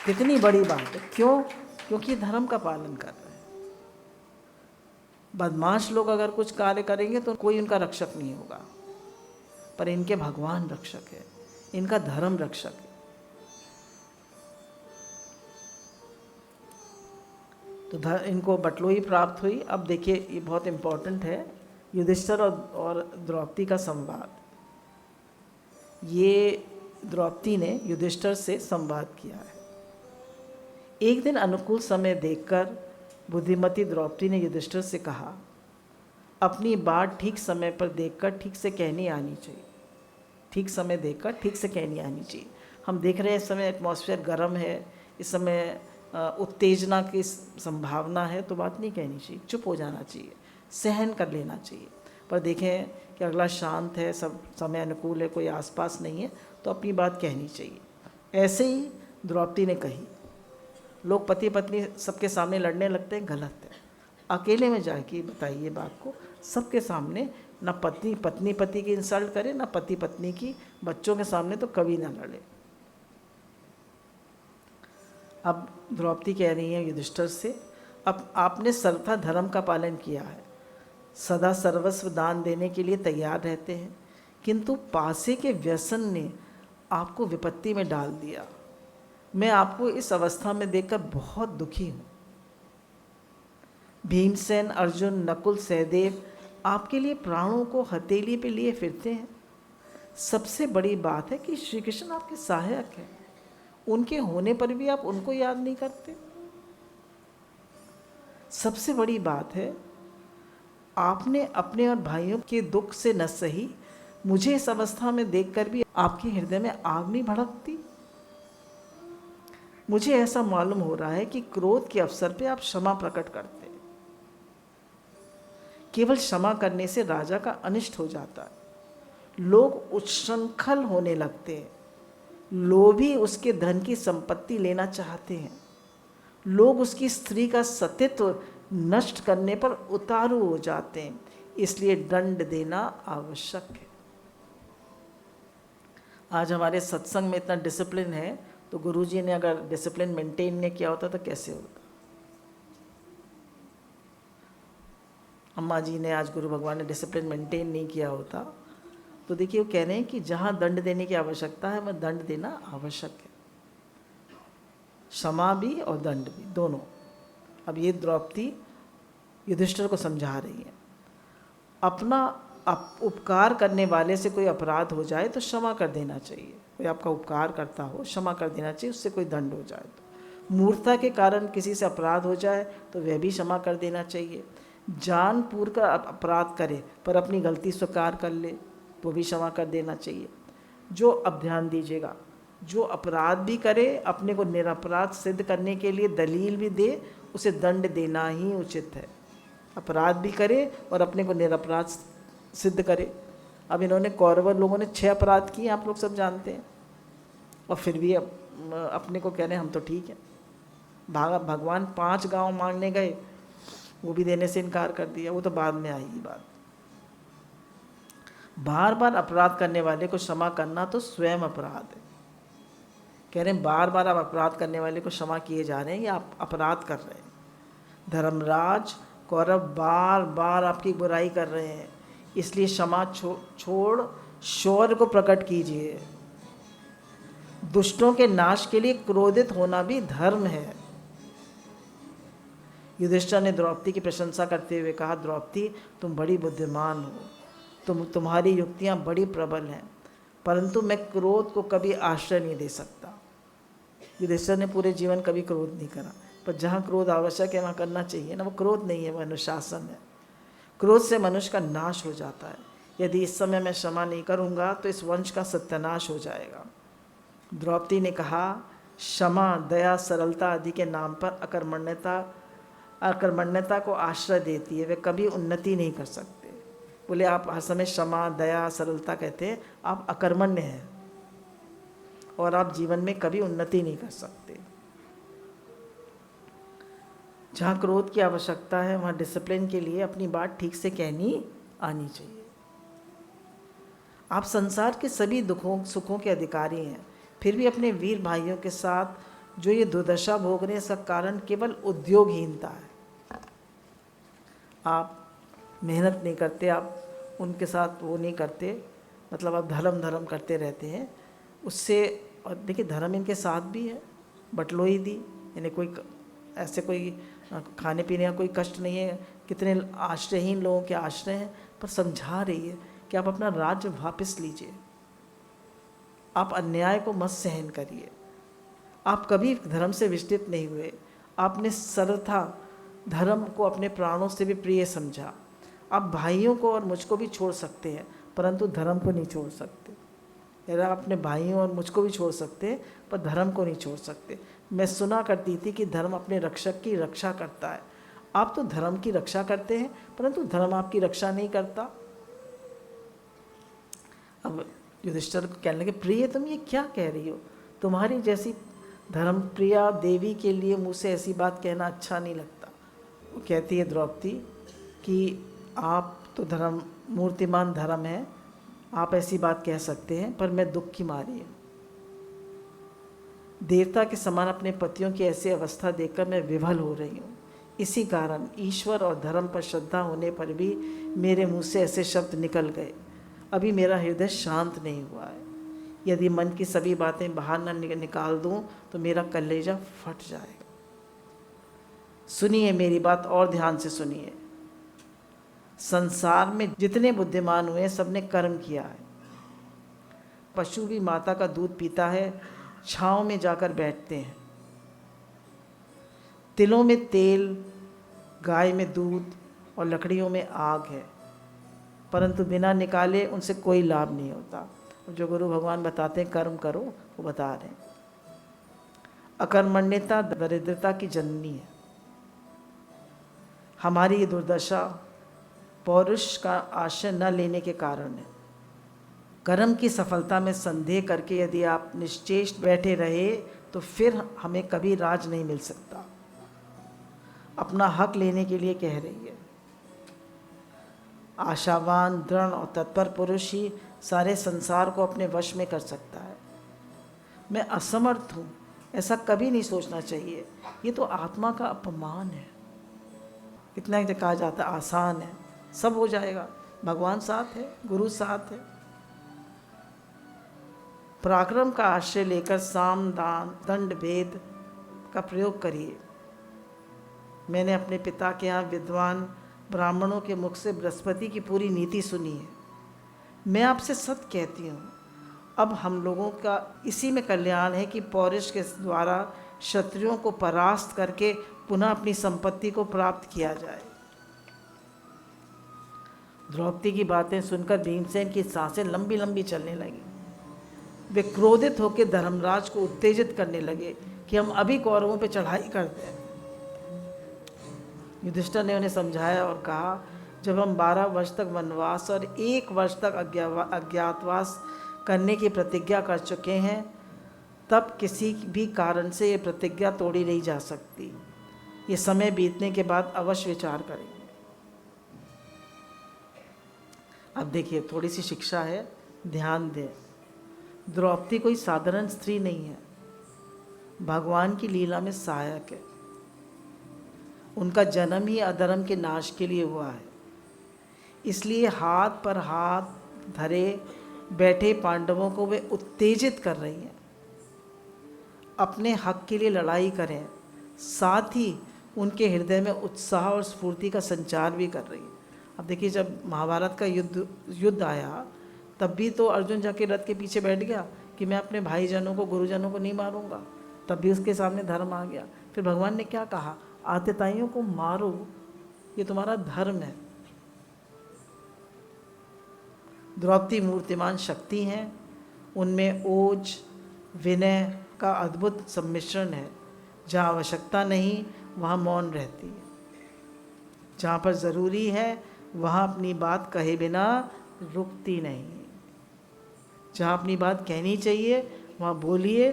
कितनी बड़ी बात है। क्यों? क्योंकि ये धर्म का पालन कर रहे हैं। बदमाश लोग अगर कुछ कार्य करेंगे तो कोई उनका रक्षक नहीं होगा, पर इनके भगवान रक्षक है, इनका धर्म रक्षक है। तो इनको बटलोई प्राप्त हुई। अब देखिए, ये बहुत इम्पोर्टेंट है, युधिष्ठिर और द्रौपदी का संवाद। ये द्रौपदी ने युधिष्ठिर से संवाद किया है। एक दिन अनुकूल समय देखकर बुद्धिमती द्रौपदी ने युधिष्ठिर से कहा, अपनी बात ठीक समय पर देखकर ठीक से कहनी आनी चाहिए। ठीक समय देखकर ठीक से कहनी आनी चाहिए। हम देख रहे हैं इस समय एटमॉस्फेयर गर्म है, इस समय उत्तेजना की संभावना है, तो बात नहीं कहनी चाहिए, चुप हो जाना चाहिए, सहन कर लेना चाहिए। पर देखें कि अगला शांत है, सब समय अनुकूल है, कोई आसपास नहीं है, तो अपनी बात कहनी चाहिए। ऐसे ही द्रौपदी ने कही। लोग पति पत्नी सबके सामने लड़ने लगते हैं, गलत है। अकेले में जाके बताइए बात को सबके सामने, ना पत्नी पति की इंसल्ट करे, ना पति पत्नी की, बच्चों के सामने तो कभी ना लड़े। अब द्रौपदी कह रही है युधिष्ठिर से, अब आपने सर्वथा धर्म का पालन किया है, सदा सर्वस्व दान देने के लिए तैयार रहते हैं, किंतु पासे के व्यसन ने आपको विपत्ति में डाल दिया। मैं आपको इस अवस्था में देखकर बहुत दुखी हूँ। भीमसेन, अर्जुन, नकुल, सहदेव आपके लिए प्राणों को हथेली पे लिए फिरते हैं। सबसे बड़ी बात है कि श्री कृष्ण आपके सहायक हैं, उनके होने पर भी आप उनको याद नहीं करते। सबसे बड़ी बात है, आपने अपने और भाइयों के दुख से न सही, मुझे इस अवस्था में देखकर भी आपके हृदय में आग नहीं भड़कती। मुझे ऐसा मालूम हो रहा है कि क्रोध के अवसर पे आप क्षमा प्रकट करते हैं। केवल क्षमा करने से राजा का अनिष्ट हो जाता है। लोग उच्छृंखल होने लगते हैं, लोभी उसके धन की संपत्ति लेना चाहते हैं, लोग उसकी स्त्री का सतीत्व नष्ट करने पर उतारू हो जाते हैं। इसलिए दंड देना आवश्यक है। आज हमारे सत्संग में इतना डिसिप्लिन है, तो गुरुजी ने अगर डिसिप्लिन मेंटेन नहीं किया होता तो कैसे होता। अम्मा जी ने, आज गुरु भगवान ने डिसिप्लिन मेंटेन नहीं किया होता, तो देखिए वो कह रहे हैं कि जहाँ दंड देने की आवश्यकता है वह दंड देना आवश्यक है, क्षमा भी और दंड भी, दोनों। अब ये द्रौपदी युधिष्ठिर को समझा रही है, अपना उपकार करने वाले से कोई अपराध हो जाए तो क्षमा कर देना चाहिए। कोई आपका उपकार करता हो, क्षमा कर देना चाहिए, उससे कोई दंड हो जाए तो। मूर्खता के कारण किसी से अपराध हो जाए तो वह भी क्षमा कर देना चाहिए। जानबूझकर अपराध करे पर अपनी गलती स्वीकार कर ले तो भी क्षमा कर देना चाहिए। जो, अब ध्यान दीजिएगा, जो अपराध भी करे, अपने को निरपराध सिद्ध करने के लिए दलील भी दे, उसे दंड देना ही उचित है। अपराध भी करे और अपने को निरपराध सिद्ध करे। अब इन्होंने, कौरव लोगों ने 6 अपराध किए, आप लोग सब जानते हैं, और फिर भी अपने को कह रहे हैं हम तो ठीक है। भगवान 5 गांव मांगने गए, वो भी देने से इनकार कर दिया, वो तो बाद में आएगी बात। बार बार अपराध करने वाले को क्षमा करना तो स्वयं अपराध है। कह रहे हैं बार बार आप अपराध करने वाले को क्षमा किए जा रहे हैं, या आप अपराध कर रहे हैं। धर्मराज, कौरव बार बार आपकी बुराई कर रहे हैं, इसलिए क्षमा छोड़ शौर्य को प्रकट कीजिए। दुष्टों के नाश के लिए क्रोधित होना भी धर्म है। युधिष्ठिर ने द्रौपदी की प्रशंसा करते हुए कहा, द्रौपदी तुम बड़ी बुद्धिमान हो, तुम्हारी युक्तियां बड़ी प्रबल हैं, परंतु मैं क्रोध को कभी आश्रय नहीं दे सकता। युधिष्ठिर ने पूरे जीवन कभी क्रोध नहीं करा, पर जहाँ क्रोध आवश्यक है वहाँ करना चाहिए ना। वो क्रोध नहीं है, वह अनुशासन है। क्रोध से मनुष्य का नाश हो जाता है। यदि इस समय मैं क्षमा नहीं करूँगा तो इस वंश का सत्यानाश हो जाएगा। द्रौपदी ने कहा, क्षमा, दया, सरलता आदि के नाम पर अकर्मण्यता को आश्रय देती है, वे कभी उन्नति नहीं कर सकते। बोले आप हर समय क्षमा, दया, सरलता कहते हैं, आप अकर्मण्य हैं और आप जीवन में कभी उन्नति नहीं कर सकते। जहाँ क्रोध की आवश्यकता है वहाँ डिसिप्लिन के लिए अपनी बात ठीक से कहनी आनी चाहिए। आप संसार के सभी दुखों सुखों के अधिकारी हैं, फिर भी अपने वीर भाइयों के साथ जो ये दुर्दशा भोग रहे हैं, इसका कारण केवल उद्योगहीनता है। आप मेहनत नहीं करते, आप उनके साथ वो नहीं करते, मतलब आप धर्म धर्म करते रहते हैं उससे। और देखिए धर्म इनके साथ भी है, बटलोई दी, यानी कोई ऐसे कोई खाने पीने का कोई कष्ट नहीं है। कितने आश्रयहीन लोगों के आश्रय हैं, पर समझा रही है कि आप अपना राज्य वापस लीजिए, आप अन्याय को मत सहन करिए। आप कभी धर्म से विचलित नहीं हुए, आपने सर्वथा धर्म को अपने प्राणों से भी प्रिय समझा। आप भाइयों को और मुझको भी छोड़ सकते हैं, परंतु धर्म को नहीं छोड़ सकते। यार आप अपने भाइयों और मुझको भी छोड़ सकते हैं, पर धर्म को नहीं छोड़ सकते। मैं सुना करती थी कि धर्म अपने रक्षक की रक्षा करता है। आप तो धर्म की रक्षा करते हैं, परंतु धर्म आपकी रक्षा नहीं करता। अब युधिष्ठिर को कहने लगे, प्रिय तुम ये क्या कह रही हो? तुम्हारी जैसी धर्म प्रिया देवी के लिए मुँह से ऐसी बात कहना अच्छा नहीं लगता। वो कहती है द्रौपदी कि आप तो धर्म मूर्तिमान धर्म है, आप ऐसी बात कह सकते हैं, पर मैं दुख की मारी हूँ। देवता के समान अपने पतियों की ऐसी अवस्था देखकर मैं विभल हो रही हूँ। इसी कारण ईश्वर और धर्म पर श्रद्धा होने पर भी मेरे मुंह से ऐसे शब्द निकल गए। अभी मेरा हृदय शांत नहीं हुआ है। यदि मन की सभी बातें बाहर न निकाल दूँ तो मेरा कलेजा फट जाएगा। सुनिए मेरी बात और ध्यान से सुनिए। संसार में जितने बुद्धिमान हुए सबने कर्म किया है। पशु भी माता का दूध पीता है, छांव में जाकर बैठते हैं। तिलों में तेल, गाय में दूध और लकड़ियों में आग है, परंतु बिना निकाले उनसे कोई लाभ नहीं होता। जो गुरु भगवान बताते हैं कर्म करो, वो बता रहे हैं। अकर्मण्यता दरिद्रता की जननी है। हमारी ये दुर्दशा पौरुष का आश्रय न लेने के कारण है। कर्म की सफलता में संदेह करके यदि आप निश्चेष्ट बैठे रहे तो फिर हमें कभी राज नहीं मिल सकता। अपना हक लेने के लिए कह रही है। आशावान, दृढ़ और तत्पर पुरुष ही सारे संसार को अपने वश में कर सकता है। मैं असमर्थ हूँ, ऐसा कभी नहीं सोचना चाहिए। ये तो आत्मा का अपमान है। इतना ही कहा जाता है आसान है, सब हो जाएगा, भगवान साथ है, गुरु साथ है। पराक्रम का आश्रय लेकर साम दान दंड भेद का प्रयोग करिए। मैंने अपने पिता के यहाँ विद्वान ब्राह्मणों के मुख से बृहस्पति की पूरी नीति सुनी है। मैं आपसे सत्य कहती हूँ, अब हम लोगों का इसी में कल्याण है कि पौरुष के द्वारा क्षत्रियों को परास्त करके पुनः अपनी संपत्ति को प्राप्त किया जाए। द्रौपदी की बातें सुनकर भीमसेन की सांसें लंबी लंबी चलने लगी। वे क्रोधित होकर धर्मराज को उत्तेजित करने लगे कि हम अभी कौरवों पर चढ़ाई करते हैं। युधिष्ठिर ने उन्हें समझाया और कहा, जब हम 12 वर्ष तक वनवास और 1 वर्ष तक अज्ञातवास करने की प्रतिज्ञा कर चुके हैं, तब किसी भी कारण से ये प्रतिज्ञा तोड़ी नहीं जा सकती। ये समय बीतने के बाद अवश्य विचार करेंगे। अब देखिए थोड़ी सी शिक्षा है, ध्यान दें। द्रौपदी कोई साधारण स्त्री नहीं है, भगवान की लीला में सहायक है। उनका जन्म ही अधर्म के नाश के लिए हुआ है। इसलिए हाथ पर हाथ धरे बैठे पांडवों को वे उत्तेजित कर रही हैं। अपने हक के लिए लड़ाई करें, साथ ही उनके हृदय में उत्साह और स्फूर्ति का संचार भी कर रही है। अब देखिए जब महाभारत का युद्ध आया तब भी तो अर्जुन जाके रथ के पीछे बैठ गया कि मैं अपने भाईजनों को, गुरुजनों को नहीं मारूंगा। तब भी उसके सामने धर्म आ गया। फिर भगवान ने क्या कहा, आतताइयों को मारो, ये तुम्हारा धर्म है। द्रौपदी मूर्तिमान शक्ति हैं, उनमें ओज विनय का अद्भुत सम्मिश्रण है। जहाँ आवश्यकता नहीं वहाँ मौन रहती है, जहाँ पर ज़रूरी है वहाँ अपनी बात कहे बिना रुकती नहीं। जहाँ अपनी बात कहनी चाहिए वहाँ बोलिए,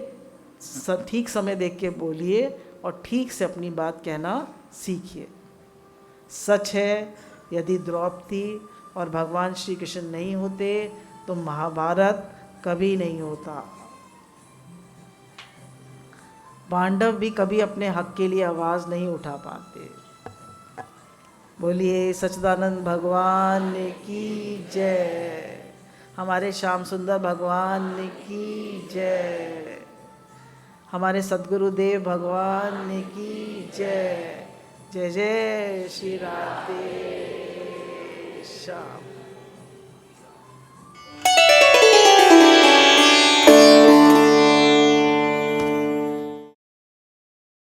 ठीक समय देख के बोलिए और ठीक से अपनी बात कहना सीखिए। सच है, यदि द्रौपदी और भगवान श्री कृष्ण नहीं होते तो महाभारत कभी नहीं होता। पांडव भी कभी अपने हक के लिए आवाज़ नहीं उठा पाते। बोलिए सच्चिदानंद भगवान की जय। हमारे श्याम सुंदर भगवान की जय। हमारे सद्गुरुदेव भगवान की जय। जय जय श्री राधे श्याम।